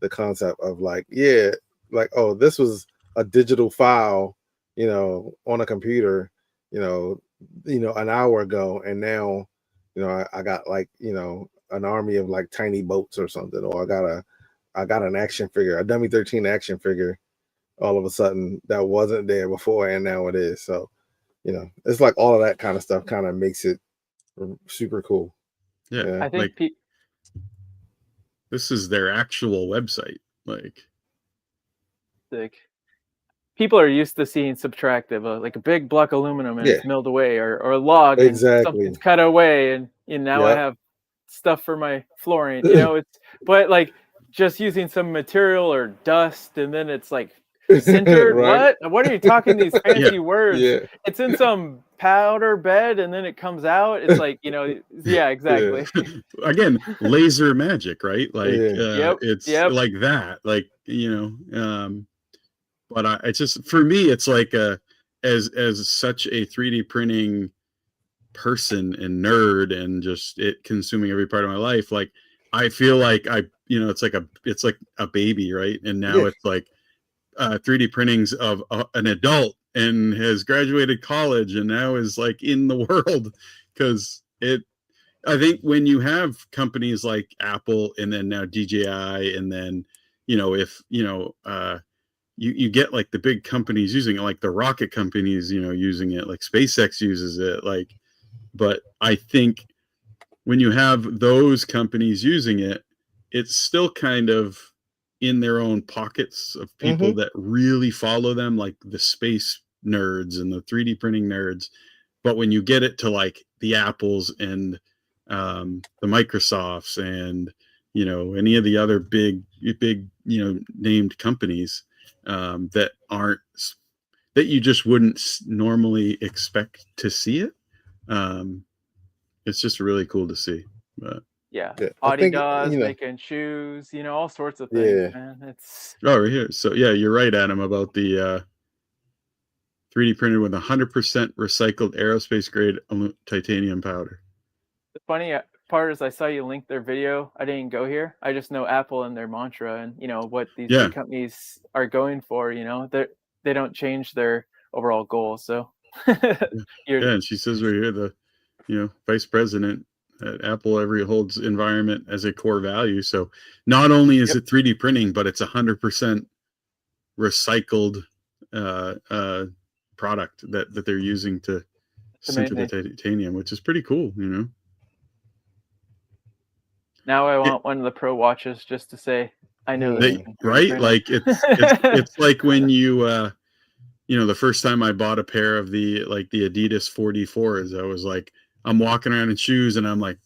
the concept of like, yeah, like, oh, this was a digital file, you know, on a computer, you know, an hour ago, and now, you know, I got like, you know, an army of like tiny boats or something, or I got an action figure, a dummy 13 action figure, all of a sudden that wasn't there before, and now it is. So, you know, it's like all of that kind of stuff kind of makes it super cool. Yeah. Yeah. I think Like this is their actual website. Like people are used to seeing subtractive, like a big block of aluminum and Yeah. it's milled away, or a log and Exactly. something's cut away, and now I Yep. have stuff for my flooring. You know, but like just using some material or dust, and then it's like sintered. Right. What are you talking these fancy words? Yeah. It's in some powder bed and then it comes out. It's like, you know, yeah, exactly. again, laser magic, right? Like Yeah. it's Yep. like that. Like, you know, but it's just for me, it's like as such a 3D printing person and nerd and just it consuming every part of my life, like I feel like it's like a baby, right? And now Yeah. it's like 3D printings of an adult and has graduated college and now is like in the world, because I think when you have companies like Apple and then now DJI, and then, you know, if, you know, you get like the big companies using it, like the rocket companies, you know, using it, like SpaceX uses it, like, but I think when you have those companies using it, it's still kind of in their own pockets of people that really follow them, like the space nerds and the 3D printing nerds. But when you get it to like the Apples and the Microsofts and, you know, any of the other big, you know, named companies that you just wouldn't normally expect to see it. It's just really cool to see. But Yeah. I think, Adidas you know, making shoes, you know, all sorts of things, yeah. man. It's right here. So yeah, you're right, Adam, about the 3D printed with 100% recycled aerospace grade titanium powder. the funny part is I saw you link their video. I didn't go here. I just know Apple and their mantra, and you know what these big companies are going for. You know, they don't change their overall goal. So Yeah, and she says right here, the, you know, vice president at Apple holds environment as a core value. So not only is it 3D printing, but it's 100% recycled product that they're using to sinter the titanium, which is pretty cool, you know. Now I want one of the Pro watches just to say I know that, right? Like it's like when you you know, the first time I bought a pair of the Adidas 4D4s, I was like, I'm walking around in shoes and I'm like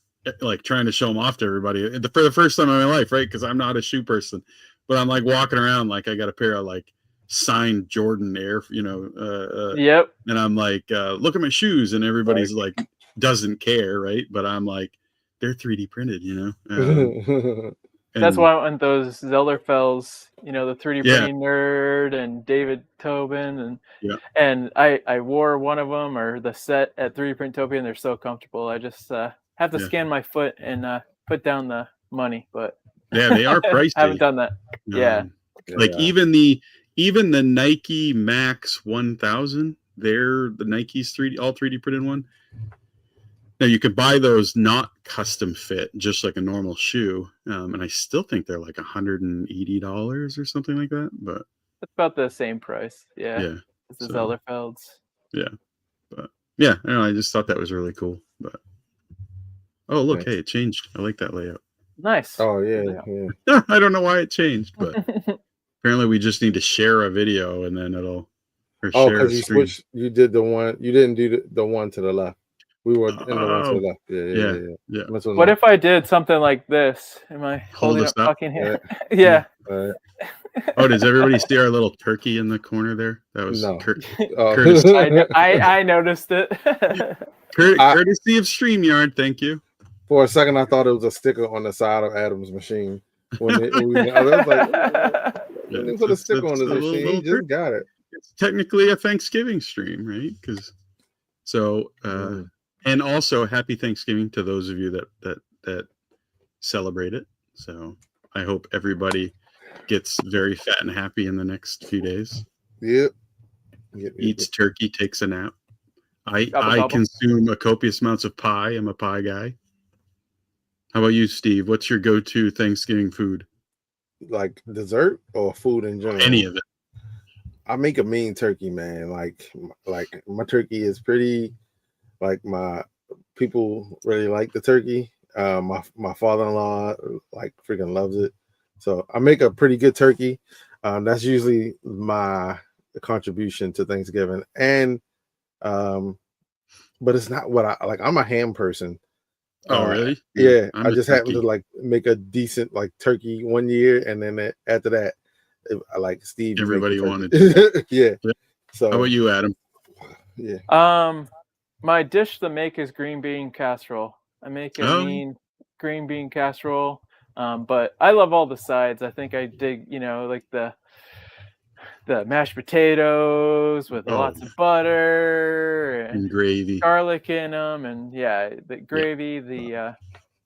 trying to show them off to everybody for the first time in my life, right? Because I'm not a shoe person, but I'm like walking around like I got a pair of like signed Jordan Air, you know, and I'm like, look at my shoes, and everybody's like, doesn't care, right? But I'm like, they're 3D printed, you know. That's why I want those Zellerfells, the 3D Yeah. printing nerd and David Tobin, Yeah. and I wore one of them or the set at 3D Printopia, and they're so comfortable. I just have to scan my foot and put down the money, but Yeah, they are pricey. I haven't done that. Yeah. Like even the Nike Max 1000, they're the Nike's all 3D printed one. Now you could buy those not custom fit, just like a normal shoe, and I still think they're like $180 or something like that. But it's about the same price. Yeah. Yeah. It's the Zellerfelds. Yeah. But yeah, I don't know, I just thought that was really cool. But look, hey, it changed. I like that layout. Nice. Oh yeah. I don't know why it changed, but apparently we just need to share a video and then it'll. Because you switched. You did the one. You didn't do the one to the left. We were in the one to the left. Yeah. What if I did something like this? Am I holding up fucking here? Yeah. Does everybody see our little turkey in the corner there? That was Curtis. I noticed it. Courtesy of StreamYard, thank you. For a second, I thought it was a sticker on the side of Adam's machine. I was like, when they put a sticker on his machine, he just got it. It's technically a Thanksgiving stream, right? And also happy Thanksgiving to those of you that celebrate it. So I hope everybody gets very fat and happy in the next few days. Yep. Eats turkey, takes a nap. I consume a copious amounts of pie. I'm a pie guy. How about you, Steve? What's your go-to Thanksgiving food? Like dessert or food in general? Any of it. I make a mean turkey, man. Like my turkey is pretty. Like my people really like the turkey. My father-in-law like freaking loves it. So I make a pretty good turkey. That's usually my contribution to Thanksgiving. And but it's not what I like. I'm a ham person. Oh, really? Yeah. I just happen to like make a decent like turkey one year, and then after that, I like Steve. Everybody wanted. Yeah. So how about you, Adam? Yeah. My dish to make is green bean casserole. I make a mean green bean casserole. But I love all the sides. I think I dig, like the mashed potatoes with lots of butter and gravy, garlic in them, and the gravy.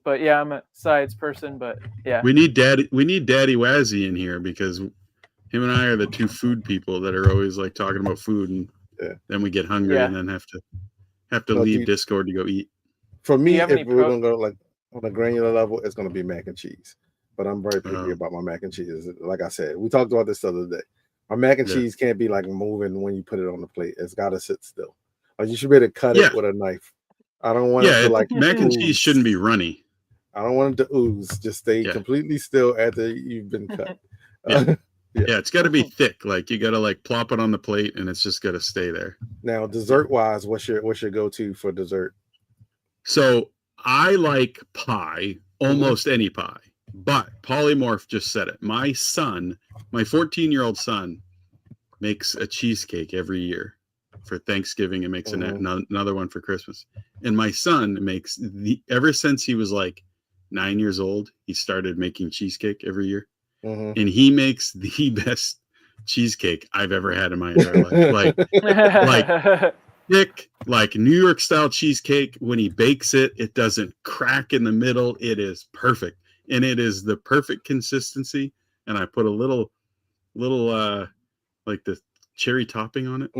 But yeah, I'm a sides person. But yeah, we need Daddy Wazzy in here because him and I are the two food people that are always like talking about food, and then we get hungry and then have to leave Discord to go eat. For me, if we're gonna go like on a granular level, it's gonna be mac and cheese. But I'm very picky about my mac and cheese. Like I said, we talked about this the other day. My mac and cheese can't be like moving when you put it on the plate. It's gotta sit still. Like you should be able to cut it with a knife. I don't want it to like mac and cheese shouldn't be runny. I don't want it to ooze. Just stay completely still after you've been cut. It's got to be thick. Like you got to like plop it on the plate, and it's just got to stay there. Now, dessert wise, what's your go-to for dessert? So I like pie, almost any pie. But Polymorph just said it. My 14-year-old son, makes a cheesecake every year for Thanksgiving and makes another one for Christmas. And my son makes ever since he was like 9 years old, he started making cheesecake every year. And he makes the best cheesecake I've ever had in my entire life. Like thick, like New York style cheesecake. When he bakes it, it doesn't crack in the middle. It is perfect. And it is the perfect consistency. And I put a little like the cherry topping on it.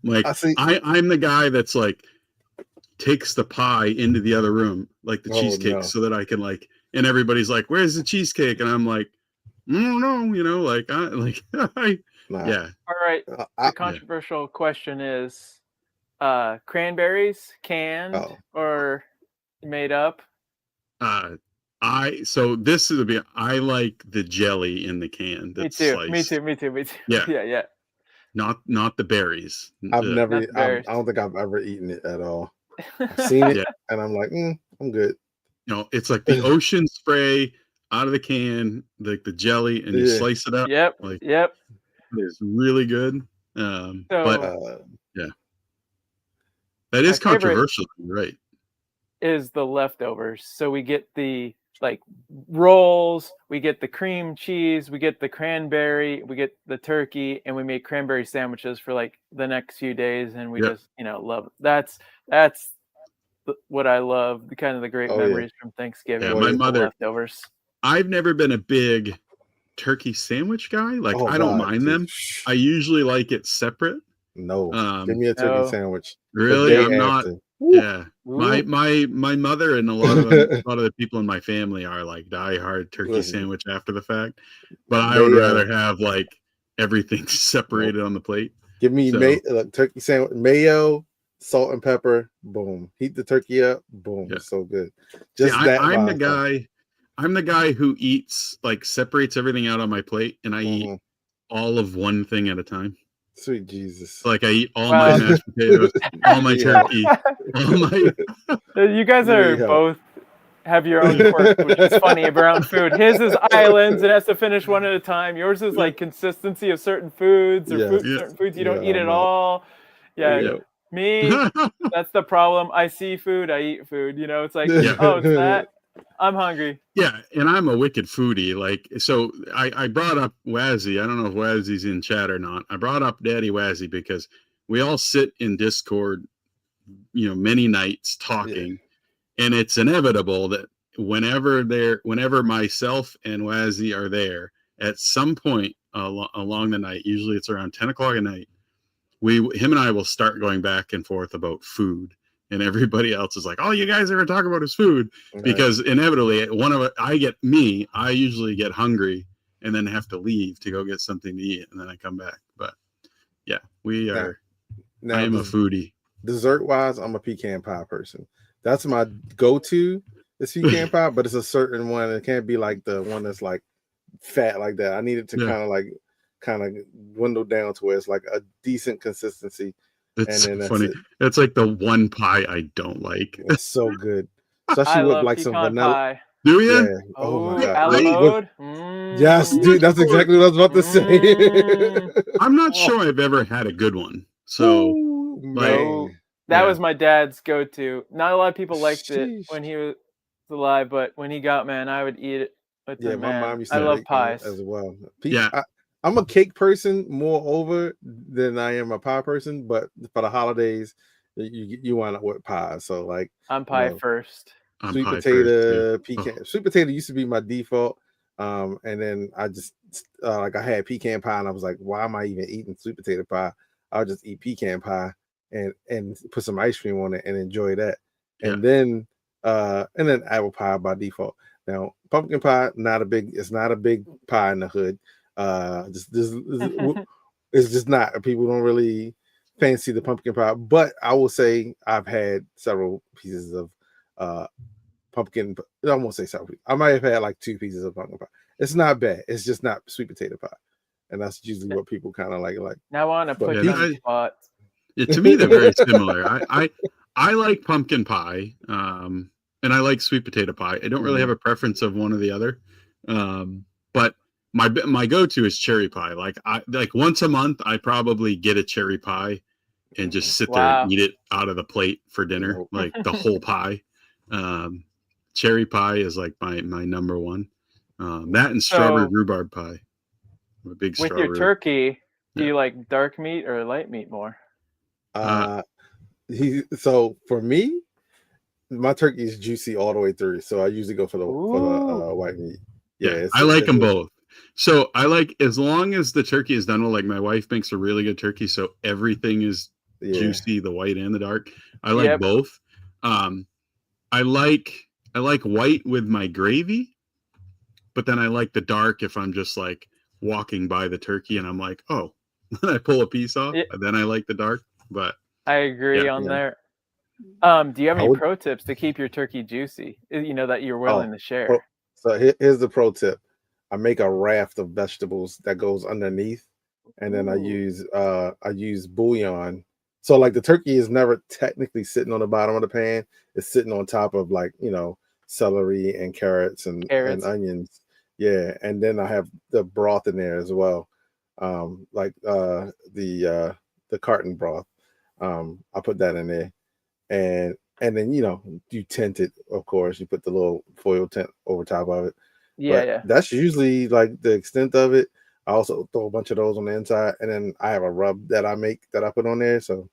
Like I'm the guy that's like takes the pie into the other room, like the cheesecake, so that I can like, and everybody's like, "Where's the cheesecake?" And I'm like, "I don't know," like All right. The controversial question is, cranberries canned or made up? I like the jelly in the can. That's Me too. Yeah. Not the berries. I don't think I've ever eaten it at all. I've seen it and I'm like, I'm good. It's like the ocean spray out of the can, like the jelly, and you slice it up. Yep. It's really good. That is controversial, right? is the leftovers. So we get the like rolls, we get the cream cheese, we get the cranberry, we get the turkey, and we make cranberry sandwiches for like the next few days, and we just love it. That's what I love. The kind of the great memories from Thanksgiving. My mother leftovers. I've never been a big turkey sandwich guy. Like I don't mind them. I usually like it separate. No, give me a turkey sandwich. Really, I'm not. Yeah, my mother and a lot of the people in my family are like diehard turkey sandwich after the fact, but I would rather have like everything separated on the plate. Give me turkey sandwich, mayo, salt and pepper. Boom. Heat the turkey up. Boom. It's so good. I'm the guy who eats like separates everything out on my plate, and I eat all of one thing at a time. Sweet Jesus. Like I eat all my mashed potatoes, all my turkey, all my... You guys are both have your own quirk, which is funny around food. His is islands. It has to finish one at a time. Yours is like consistency of certain foods or certain foods you don't eat at all. Me, that's the problem. I see food, I eat food. You know, it's like, oh, it's that. I'm hungry. Yeah, and I'm a wicked foodie. Like, so I brought up Wazzy. I don't know if Wazzy's in chat or not. I brought up Daddy Wazzy because we all sit in Discord, many nights talking, and it's inevitable that whenever myself and Wazzy are there, at some point along the night, usually it's around 10 o'clock at night, him and I will start going back and forth about food. And everybody else is like, all you guys ever talk about is food. Because inevitably, I usually get hungry and then have to leave to go get something to eat. And then I come back. But yeah, I am a foodie. Dessert-wise, I'm a pecan pie person. That's my go-to, is pecan pie, but it's a certain one. It can't be like the one that's like fat like that. I need it to kind of dwindle down to where it's like a decent consistency. It's so funny. It's like the one pie I don't like. It's so good, especially with like some vanilla pie. Do you? Yeah. Oh my god. Mode? Yes, dude. That's exactly what I was about to say. I'm not sure I've ever had a good one. So, that was my dad's go-to. Not a lot of people liked it when he was alive, but when he got I would eat it with him. My mom used to. I love pies as well. I'm a cake person more over than I am a pie person, but for the holidays, you wind up with pie. So like I'm pie first. Sweet potato, pecan. Sweet potato used to be my default. And then I just I had pecan pie, and I was like, why am I even eating sweet potato pie? I'll just eat pecan pie and put some ice cream on it and enjoy that. And then apple pie by default. Now pumpkin pie, it's not a big pie in the hood. It's just not. People don't really fancy the pumpkin pie, but I will say I've had several pieces of pumpkin. I won't say several. I might have had like 2 pieces of pumpkin pie. It's not bad. It's just not sweet potato pie, and that's usually what people kind of like. Now I want to put you on the spot. To me, they're very similar. I like pumpkin pie, and I like sweet potato pie. I don't really have a preference of one or the other, but my go-to is cherry pie. Like once a month, I probably get a cherry pie and just sit there and eat it out of the plate for dinner, like the whole pie. Cherry pie is like my number one. That and strawberry rhubarb pie. I'm a big with your turkey, do you like dark meat or light meat more? So for me, my turkey is juicy all the way through. So I usually go for the white meat. Yeah, I like them both. So I like, as long as the turkey is done well, like my wife makes a really good turkey, so everything is juicy, the white and the dark. I like both. I like white with my gravy, but then I like the dark if I'm just like walking by the turkey and I'm like, oh, I pull a piece off, and then I like the dark. But I agree on there. Do you have any pro tips to keep your turkey juicy? That you're willing to share. So here's the pro tip. I make a raft of vegetables that goes underneath, and then I use bouillon. So like the turkey is never technically sitting on the bottom of the pan; it's sitting on top of celery and carrots and onions. Yeah, and then I have the broth in there as well, the carton broth. I put that in there, and and then you tint it. Of course, you put the little foil tint over top of it. Yeah, But yeah. that's usually like the extent of it. I also throw a bunch of those on the inside, and then I have a rub that I make that I put on there. So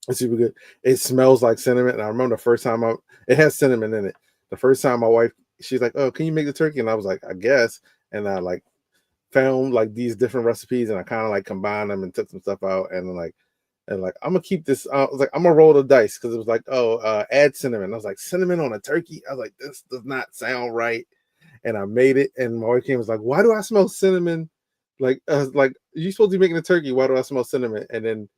it's super good. It smells like cinnamon. And I remember the first time it has cinnamon in it. The first time my wife, she's like, "Oh, can you make the turkey?" And I was like, "I guess." And I like found like these different recipes, and I kind of like combined them and took some stuff out, and I'm gonna keep this. I was like, I'm gonna roll the dice because it was like, add cinnamon. I was like, cinnamon on a turkey. I was like, this does not sound right. And I made it, and my wife came was like, "Why do I smell cinnamon? Like, you supposed to be making a turkey. Why do I smell cinnamon?" And then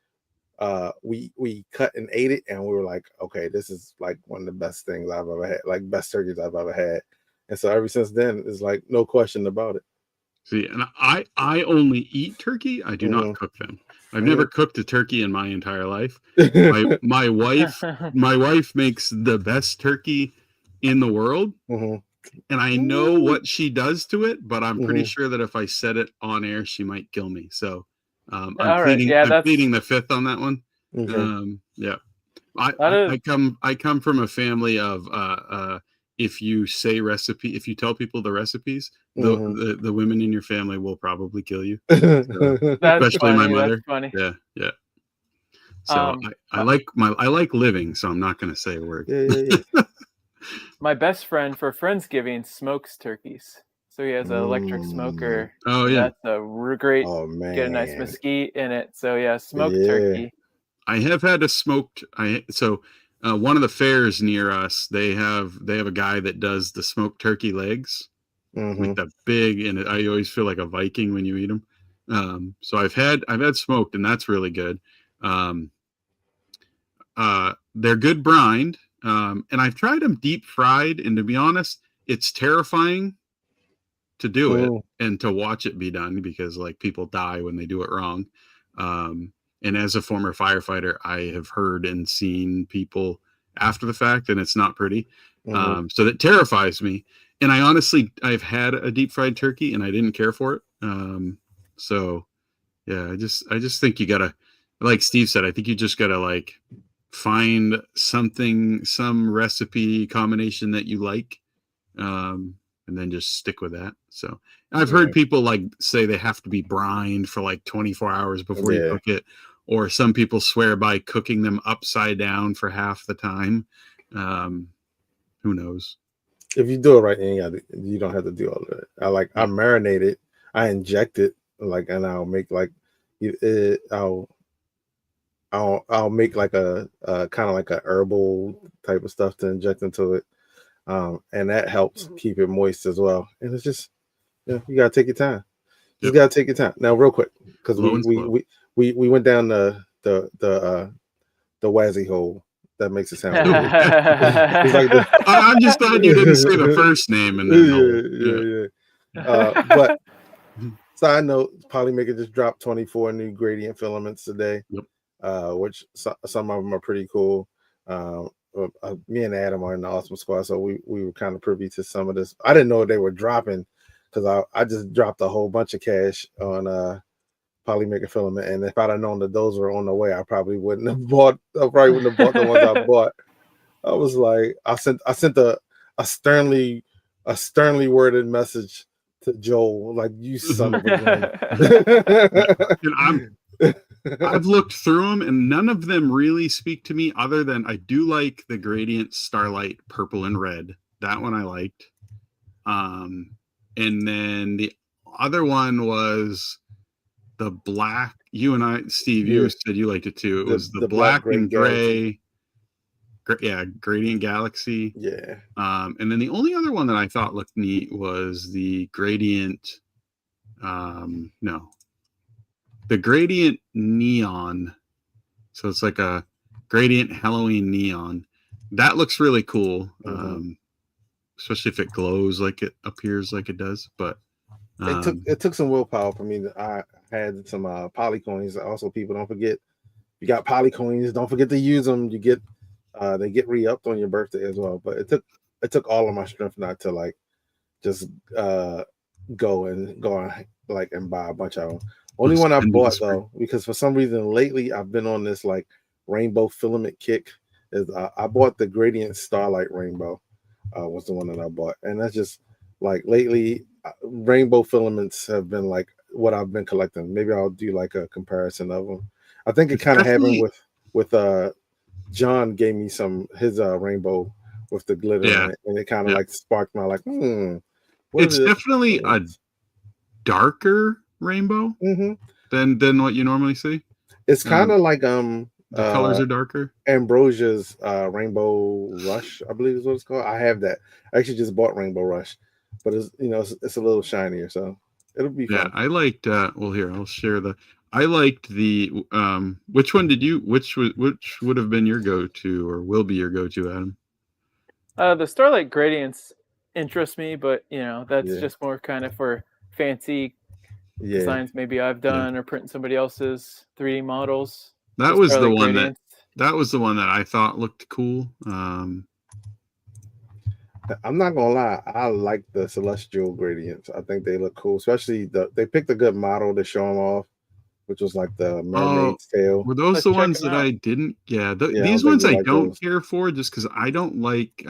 we cut and ate it, and we were like, "Okay, this is like one of the best things I've ever had, like best turkeys I've ever had." And so ever since then, it's like no question about it. See, and I only eat turkey. I do not cook them. I've never cooked a turkey in my entire life. My wife makes the best turkey in the world. And I know what she does to it, but I'm pretty sure that if I said it on air, she might kill me. So I'm pleading the fifth on that one. Yeah. I come from a family of if you tell people the recipes, the women in your family will probably kill you. So, especially my mother. That's funny. Yeah. So I like living, so I'm not going to say a word. Yeah. My best friend for Friendsgiving smokes turkeys. So he has an electric smoker. Oh, yeah. That's a great, get a nice mesquite in it. So yeah, smoked turkey. I have had a smoked, one of the fairs near us, they have a guy that does the smoked turkey legs with the big, and I always feel like a Viking when you eat them. So I've had smoked, and that's really good. They're good brined. And I've tried them deep fried, and to be honest, it's terrifying to do it and to watch it be done because like people die when they do it wrong. And as a former firefighter, I have heard and seen people after the fact, and it's not pretty. So that terrifies me. And I've had a deep fried turkey and I didn't care for it. So yeah, I just think you gotta, like Steve said, I think you just gotta like find some recipe combination that you like, and then just stick with that. So I've heard people like say they have to be brined for like 24 hours before you cook it, or some people swear by cooking them upside down for half the time. Who knows? If you do it right, you don't have to do all of it. I marinate it, I inject it, and I'll make I'll make like a kind of like a herbal type of stuff to inject into it, and that helps keep it moist as well. And it's just, you gotta take your time. You gotta take your time. Now, real quick, because we went down the Wazzy hole. That makes it sound weird. It's like I'm just glad you didn't say the first name and then but side note, Polymaker just dropped 24 new gradient filaments today. Which some of them are pretty cool. Me and Adam are in the Awesome Squad, so we were kind of privy to some of this. I didn't know they were dropping because I just dropped a whole bunch of cash on Polymaker filament, and if I'd have known that those were on the way, I probably wouldn't have bought the ones I bought. I was like, I sent a sternly worded message to Joel, like, you son of a gun. I've looked through them and none of them really speak to me other than I do like the Gradient Starlight purple and red. That one I liked. And then the other one was the black. You and I, Steve, you said you liked it too. It was the black and gray. Gradient Galaxy. Yeah. And then the only other one that I thought looked neat was the Gradient. The Gradient Neon. So it's like a Gradient Halloween Neon. That looks really cool. Especially if it glows like it appears like it does. But it took some willpower for me. I had some polycoins. Also, people, don't forget, you got polycoins. Don't forget to use them. You get they get re-upped on your birthday as well. But it took all of my strength not to like just go and buy a bunch of them. Only one I bought though, because for some reason lately I've been on this like rainbow filament kick. is I bought the Gradient Starlight Rainbow. Was the one that I bought, and that's just like lately, rainbow filaments have been like what I've been collecting. Maybe I'll do like a comparison of them. I think it It's kind of happened definitely with John gave me some his rainbow with the glitter yeah, in it, and it kind of yeah. like sparked my like, what It's are the definitely a darker rainbow hmm than what you normally see. It's kind of like The colors are darker. Ambrosia's Rainbow Rush, I believe is what it's called. I have that. I actually just bought Rainbow Rush, but it's a little shinier, so it'll be Yeah, fun. I liked well here, I'll share I liked the which one did you which would have been your go-to or will be your go-to, Adam? The Starlight Gradients interest me, but that's Yeah. just more kind of for fancy Yeah. designs maybe I've done or printing somebody else's 3D models. That was the Starlight one Gradients. that was the one that I thought looked cool. I'm not gonna lie, I like the Celestial Gradients. I think they look cool, especially they picked a good model to show them off, which was like the mermaid's tail. Were those Let's the check ones them that out. I didn't? Yeah, Yeah, I these don't think ones you I like don't those. care for just because I don't like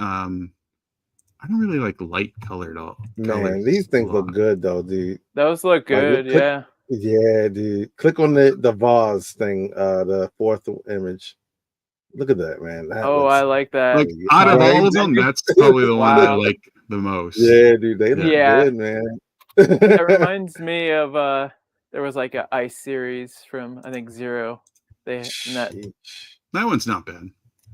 I don't really like light colored Man, colors these a things look lot. good though, dude. Those look good, Click, yeah. yeah, dude. Click on the vase thing, the fourth image. Look at that, man. That Oh, looks I like that. Like out of right. all of them, that's probably the one I Wow. like the most. Yeah, dude, they look Yeah. good, man. That reminds me of there was like a ice series from I think Zero. That one's not bad.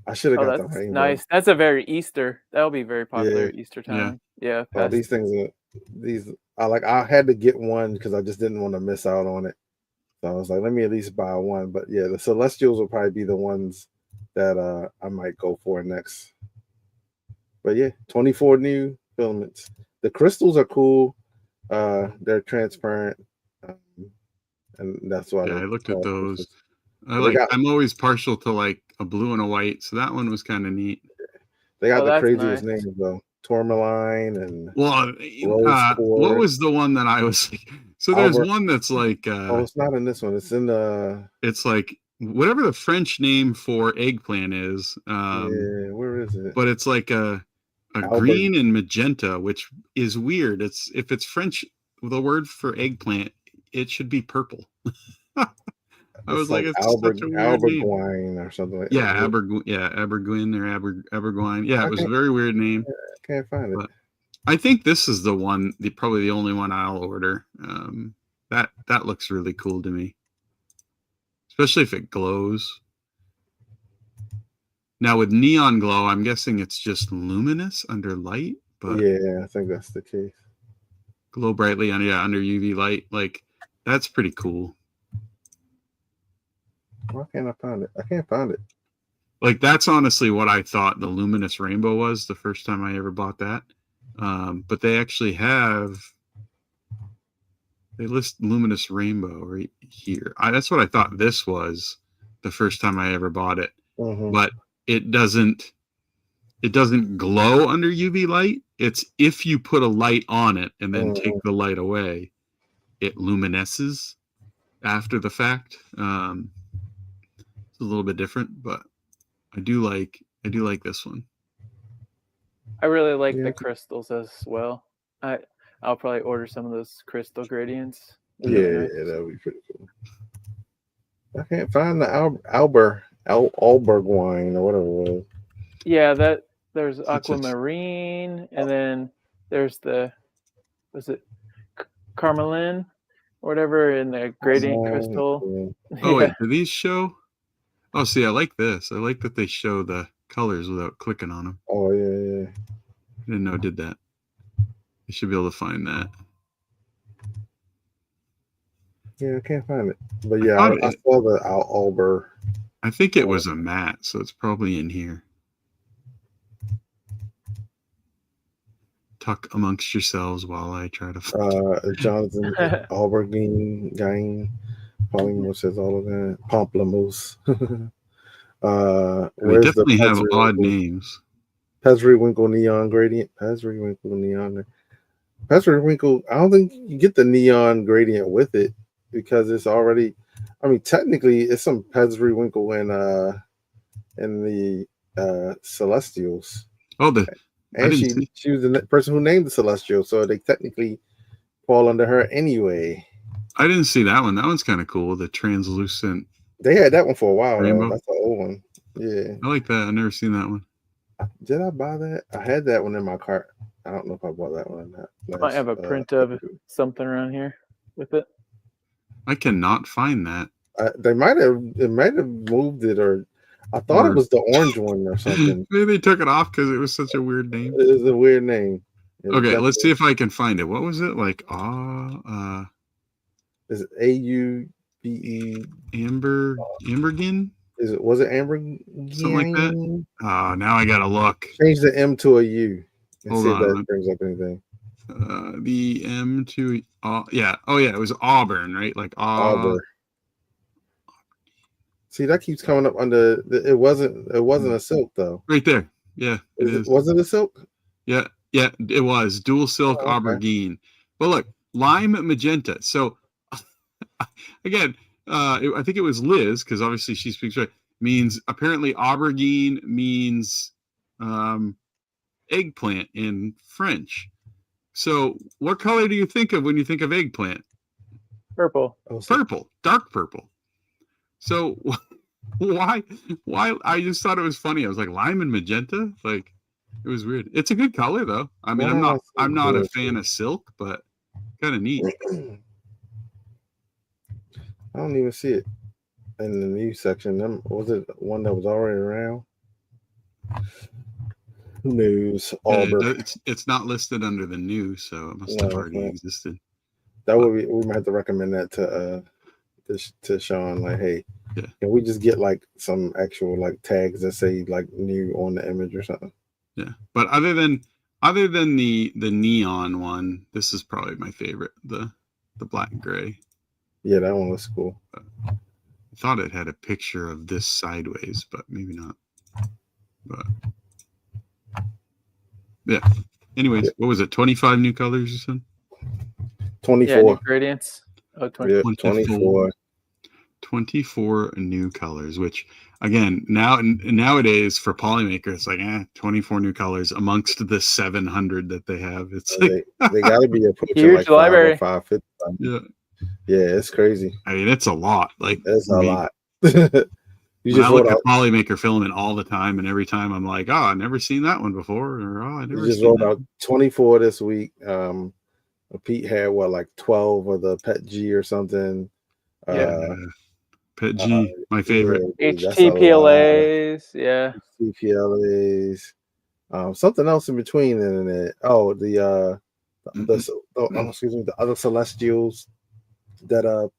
I should have got the that's rainbow. nice. That's a very Easter. That'll be very popular Yeah. at Easter time. Yeah. Oh, these things I had to get one because I just didn't want to miss out on it. So I was like, let me at least buy one. But yeah, the Celestials will probably be the ones that I might go for next. But yeah, 24 new filaments. The crystals are cool. They're transparent. And that's why I looked at those. I'm always partial to like a blue and a white, so that one was kind of neat. They got the craziest nice. names though. Tourmaline and what was the one that I was like, so there's one that's like it's not in this one. It's in the it's like whatever the French name for eggplant is. Where is it? But it's like a green and magenta, which is weird. If it's French, the word for eggplant, it should be purple. I was like, it's such a weird name. Or something like that. Abergwin or Abergwine. Yeah, it was a very weird name. I can't find it. But I think this is the one, probably the only one I'll order. That looks really cool to me, especially if it glows. Now with neon glow, I'm guessing it's just luminous under light. But yeah, I think that's the case. Glow brightly under UV light, like that's pretty cool. Why can't I find it? I can't find it. Like that's honestly what I thought the luminous rainbow was the first time I ever bought that. But they actually they list luminous rainbow right here. That's what I thought this was the first time I ever bought it. Mm-hmm. But it doesn't glow under UV light. It's if you put a light on it and then take the light away, it luminesces after the fact. It's a little bit different, but I do like this one. I really like the crystals as well. I'll probably order some of those crystal gradients. Yeah, that'll be pretty cool. I can't find the Alberg wine or whatever it was. Yeah, there's aquamarine, and then there's was it Carmelin or whatever in the gradient crystal. Yeah. Oh wait, do these show? Oh, see, I like this. I like that they show the colors without clicking on them. Oh yeah. I didn't know it did that. You should be able to find that. Yeah, I can't find it. But yeah, I saw the Alber. I think it was a matte, so it's probably in here. Talk amongst yourselves while I try to find Jonathan Albergine, Pauline says all of that. Pamplemousse. We definitely have odd names. Pesriwinkle Neon Gradient. Pesriwinkle Neon. Pesriwinkle, I don't think you get the neon gradient with it because it's already, I mean, technically it's some Pesriwinkle in the Celestials, Oh, I and didn't see. she was the person who named the Celestials, so they technically fall under her anyway. I didn't see that one. That one's kind of cool. The translucent They had that one for a while though. rainbow. That's the old one. Yeah. I like that. I've never seen that one. Did I buy that? I had that one in my cart. I don't know if I bought that one or not. Might have a print of something around here with it. I cannot find that. They might have moved it, or I thought it was the orange one or something. Maybe they took it off because it was such a weird name. It was a weird name. Okay, let's see if I can find it. What was it like? Is it AUBE? Ambergin? Was it Amber? Something like that. Oh, now I gotta look. Change the M to a U and Hold see on. if that brings up anything. The M to yeah. Oh yeah, it was Auburn, right? Like Auburn. See, that keeps coming up under. It wasn't a silk though. Right there. Yeah, it is. Was it a silk? Yeah, it was dual silk aubergine. But look, lime magenta. So again, I think it was Liz, because obviously she speaks right. Means apparently aubergine means eggplant in French. So what color do you think of when you think of eggplant? Purple. Purple, dark purple. So why I just thought it was funny. I was like, lime and magenta? Like, it was weird. It's a good color though. I mean, I'm not a fan of silk, but kind of neat. I don't even see it in the news section. Was it one that was already around? News. Auburn. It's not listed under the news, so it must have already existed. That would be. We might have to recommend that to Sean. Like, hey, can we just get like some actual like tags that say like new on the image or something? Yeah, but other than the neon one, this is probably my favorite. The black and gray. Yeah, that one looks cool. I thought it had a picture of this sideways, but maybe not. But yeah. Anyways, what was it? 25 new colors you said? 24. Yeah, new gradients. Oh, 24. 24 new colors, which again, nowadays for Polymaker, it's like 24 new colors amongst the 700 that they have. It's like they gotta be approaching huge like library. 550. Yeah, it's crazy. I mean, it's a lot. Like, it's a lot. I look at Polymaker filament all the time, and every time I'm like, I never seen that one before, or I never. You just rolled out 24 this week. Pete had like 12 of the Pet G or something. Pet G, my favorite. HTPLAs, HTPLAs. Something else in between, and then the other Celestials that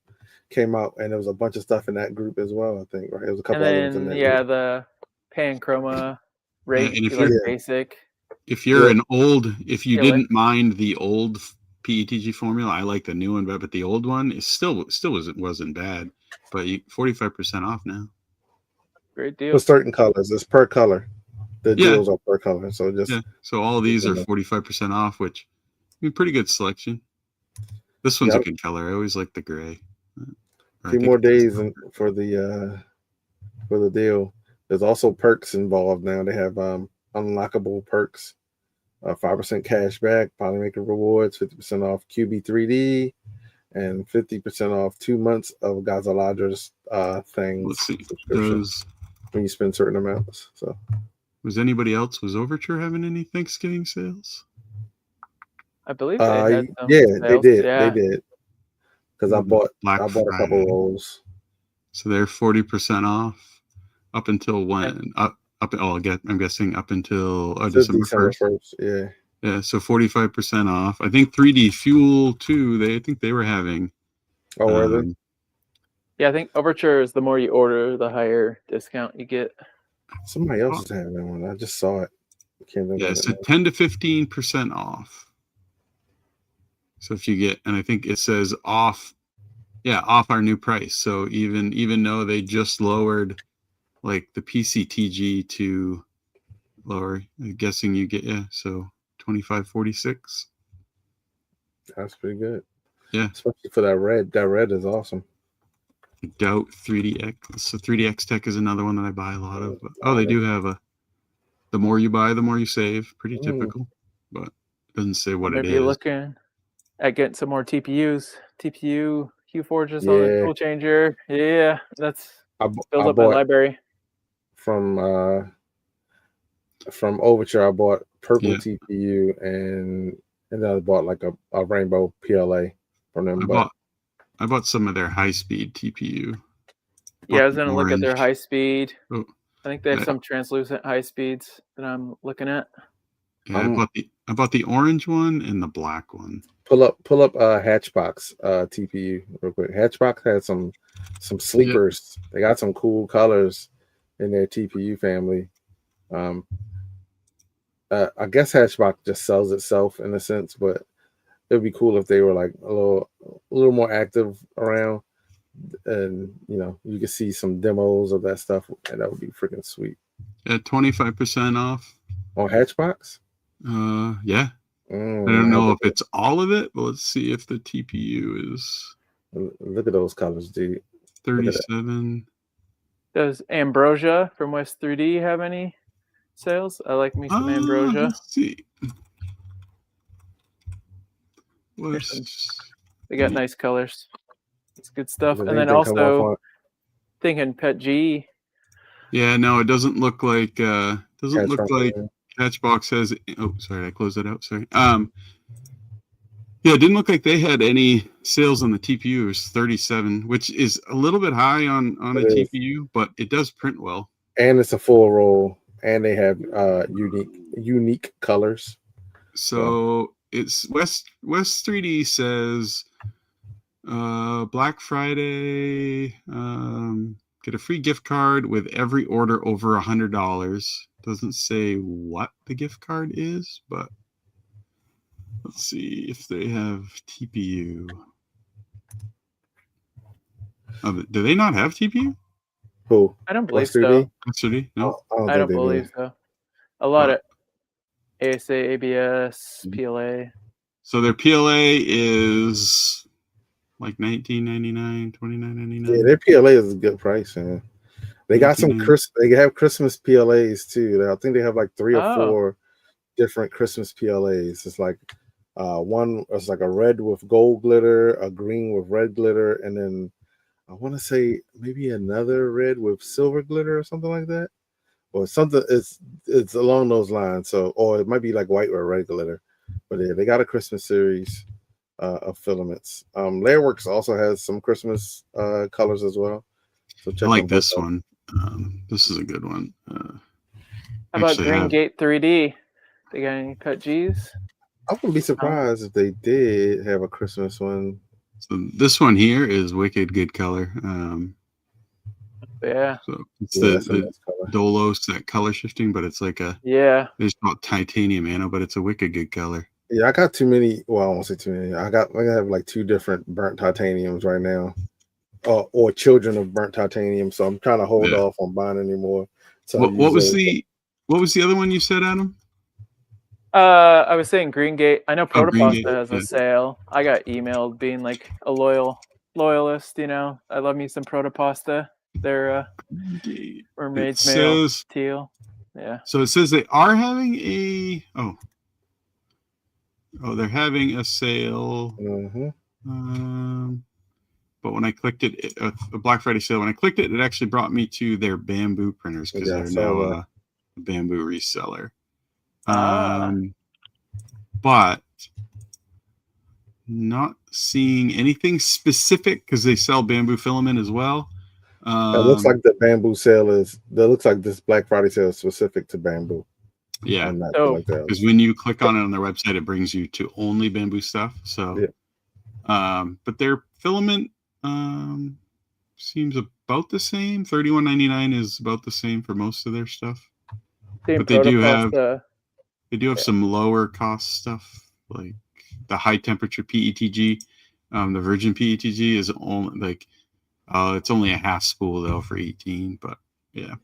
came out, and there was a bunch of stuff in that group as well. I think, right? It was a couple others in that group. The Panchroma basic. If you're if you didn't mind the old PETG formula, I like the new one, but the old one is still wasn't bad. But 45% off now. Great deal. For certain colors, it's per color. The deals are per color, so so all of these are 45% off, which pretty good selection. This one's a good color. I always like the gray. A few more days for the deal. There's also perks involved now. They have unlockable perks, 5% cash back, Polymaker rewards, 50% off QB3D, and 50% off 2 months of Gazaladra's things. Let's see. When you spend certain amounts. So, was Overture having any Thanksgiving sales? I believe they had some sales. They did. Yeah. They did. Because I bought a couple rolls. So they're 40% off up until when? I'm guessing up until December 1st. Yeah, so 45% off. I think 3D Fuel too. I think they were having. Oh, were they? Yeah, I think Overture is the more you order, the higher discount you get. Somebody else is having that one. I just saw it. So 10 to 15% off. So if you get, and I think it says off our new price. So even though they just lowered like the PCTG to lower, I'm guessing you get so 25.46. That's pretty good. Yeah, especially for that red. That red is awesome. Doubt 3DX. So 3DX Tech is another one that I buy a lot of. Oh, they do have a The more you buy, the more you save. Pretty Mm. typical, but it doesn't say what it Maybe is. looking at getting some more TPUs. TPU Q-Forges on the Yeah. tool changer. Yeah, that's I build up my bought library. from Overture. I bought purple Yeah. TPU and then I bought like a rainbow PLA from them. I bought some of their high-speed TPU. Yeah, I Bought was the gonna look at their orange. high speed. Oh, I think they have yeah. some translucent high speeds that I'm looking at. Yeah, I bought the orange one and the black one. Pull up Hatchbox TPU real quick. Hatchbox had some sleepers. They got some cool colors in their TPU family. I guess Hatchbox just sells itself in a sense, but it'd be cool if they were like a little more active around, and you could see some demos of that stuff, and that would be freaking sweet. At 25% off. On Hatchbox? Yeah. I don't know if it's all of it, but let's see if the TPU is. Look at those colors, dude. 37. Does Ambrosia from West 3D have any sales? I like me some Ambrosia. Let's see. They got nice colors. It's good stuff. Does And then anything come off also on- thinking Pet G. Yeah, no, it doesn't look like Hatchbox. Hatchbox has. Oh, sorry, I closed it out. Sorry. Yeah, it didn't look like they had any sales on the TPU. It was 37, which is a little bit high on a TPU, but it does print well. And it's a full roll, and they have unique colors. So it's West 3D says Black Friday, get a free gift card with every order over $100. Doesn't say what the gift card is, but let's see if they have TPU. Do they not have TPU? Who? I don't believe West 3D? so. 3D? No. I don't believe so. A lot of ASA, ABS, PLA. So their PLA is like $19.99, $29.99. Yeah, their PLA is a good price, man. They got some they have Christmas PLAs too. I think they have like 3 or 4 different Christmas PLAs. It's like one is like a red with gold glitter, a green with red glitter, and then I want to say maybe another red with silver glitter or something like that, or something. It's along those lines. So, or it might be like white or red glitter. But yeah, they got a Christmas series of filaments. Lairworks also has some Christmas colors as well. So check I like this one. This is a good one. How about Green Gate 3D? They got any Pet G's? I wouldn't be surprised if they did have a Christmas one. So this one here is wicked good color. Yeah. So it's the Dolos, that color shifting, but it's like there's not titanium anno, but it's a wicked good color. Yeah, I got too many. Well, I won't say too many. I have like 2 different burnt titaniums right now, or children of burnt titanium. So I'm trying to hold off on buying anymore. So what was the other one you said, Adam? I was saying Green Gate. I know Protopasta has a sale. I got emailed being like a loyalist. I love me some Protopasta. They're Mermaid's Mail teal. Yeah. So it says they are having they're having a sale. Mm-hmm. But when I clicked it, a Black Friday sale, when I clicked it, it actually brought me to their bamboo printers because they're now a bamboo reseller. But not seeing anything specific because they sell bamboo filament as well. It looks like the bamboo sale looks like this Black Friday sale is specific to bamboo. Yeah, because when you click on it on their website, it brings you to only bamboo stuff. So, but their filament seems about the same. $31.99 is about the same for most of their stuff. But they do have some lower cost stuff, like the high temperature PETG. The virgin PETG is only like it's only a half spool though for 18, but yeah.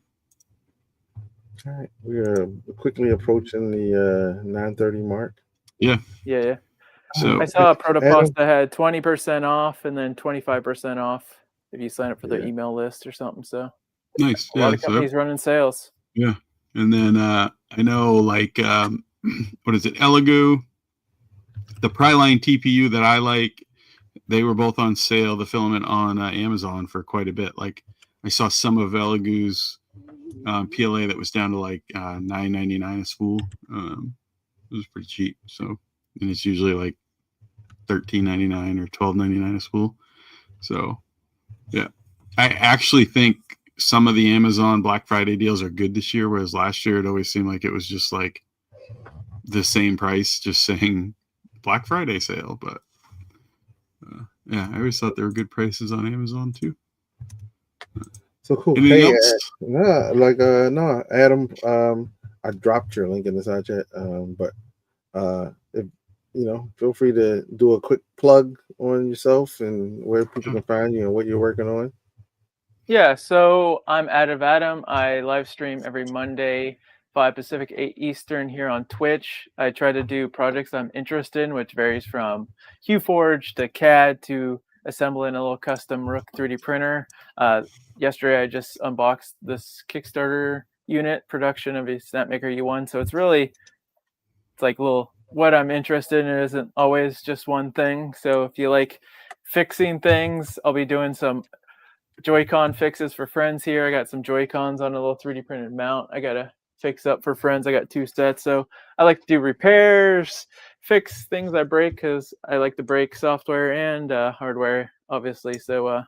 All right, we are quickly approaching the 9:30 mark. Yeah. So I saw Protopasta had 20% off and then 25% off if you sign up for their email list or something. So nice. A lot of companies running sales. Yeah. And then I know like what is it, Elegoo, the Pryline TPU that I like, they were both on sale, the filament on Amazon for quite a bit. Like I saw some of Elegoo's PLA that was down to like $9.99 a spool. It was pretty cheap. So, and it's usually like $13.99 or $12.99 a spool. So, yeah, I actually think some of the Amazon Black Friday deals are good this year, whereas last year it always seemed like it was just like the same price, just saying Black Friday sale. But yeah, I always thought there were good prices on Amazon too. So cool. Anything Hey, else? no, Adam. I dropped your link in the side chat. But if feel free to do a quick plug on yourself and where people can find you and what you're working on. Yeah, so I'm Adam. I live stream every Monday, 5 Pacific, 8 Eastern here on Twitch. I try to do projects I'm interested in, which varies from HueForge to CAD to assembling a little custom Rook 3D printer. Yesterday, I just unboxed this Kickstarter unit production of a Snapmaker U1. So it's like little what I'm interested in. It isn't always just one thing. So if you like fixing things, I'll be doing some Joy-Con fixes for friends here. I got some Joy-Cons on a little 3D printed mount I gotta fix up for friends. I got 2 sets. So I like to do repairs, fix things I break, because I like to break software and hardware, obviously. So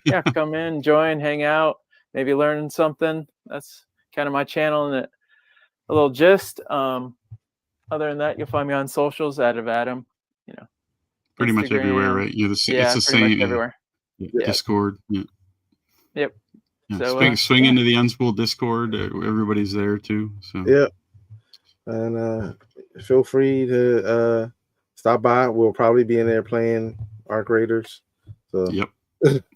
yeah, come in, join, hang out, maybe learn something. That's kind of my channel and a little gist. Other than that, you'll find me on socials, Adam. Pretty much everywhere, Instagram. right? It's the pretty same. much everywhere. Yeah. Discord. Yeah. Yep. Yeah. So swing into the Unspooled Discord. Everybody's there too. So yeah, and feel free to stop by. We'll probably be in there playing Arc Raiders. So yep,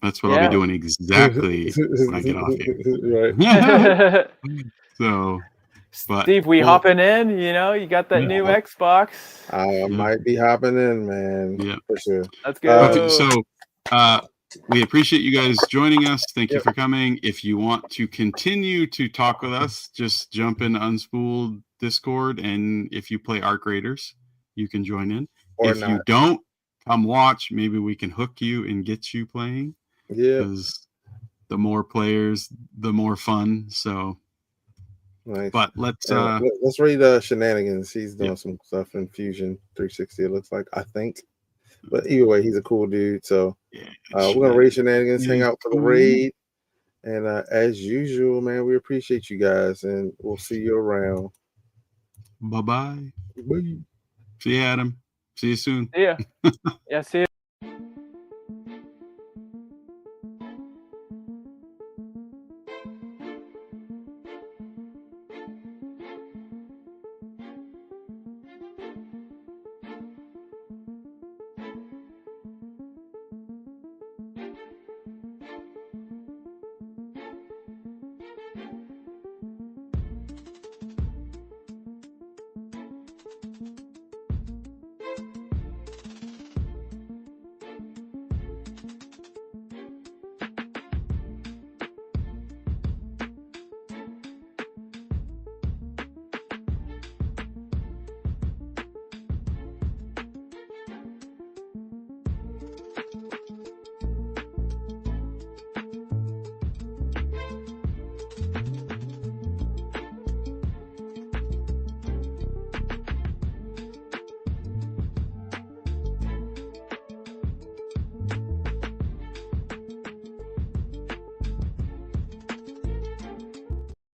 that's what I'll be doing exactly when I get off here. Right. So, but Steve, hopping in? You got that new Xbox. I might be hopping in, man. Yeah, for sure. Let's go. So, we appreciate you guys joining us. Thank you for coming. If you want to continue to talk with us, just jump in Unspooled Discord, and if you play Arc Raiders, you can join in. Or if not. you don't, come watch. Maybe we can hook you and get you playing. Yeah. Because the more players, the more fun. So, nice. But let's read Shenanigans. He's doing some stuff in Fusion 360. It looks like, I think. But either way, he's a cool dude. So we're gonna raid Shenanigans, hang out for the raid, and as usual, man, we appreciate you guys, and we'll see you around. Bye-bye. Bye. See you, Adam. See you soon. See ya. Yeah, see ya.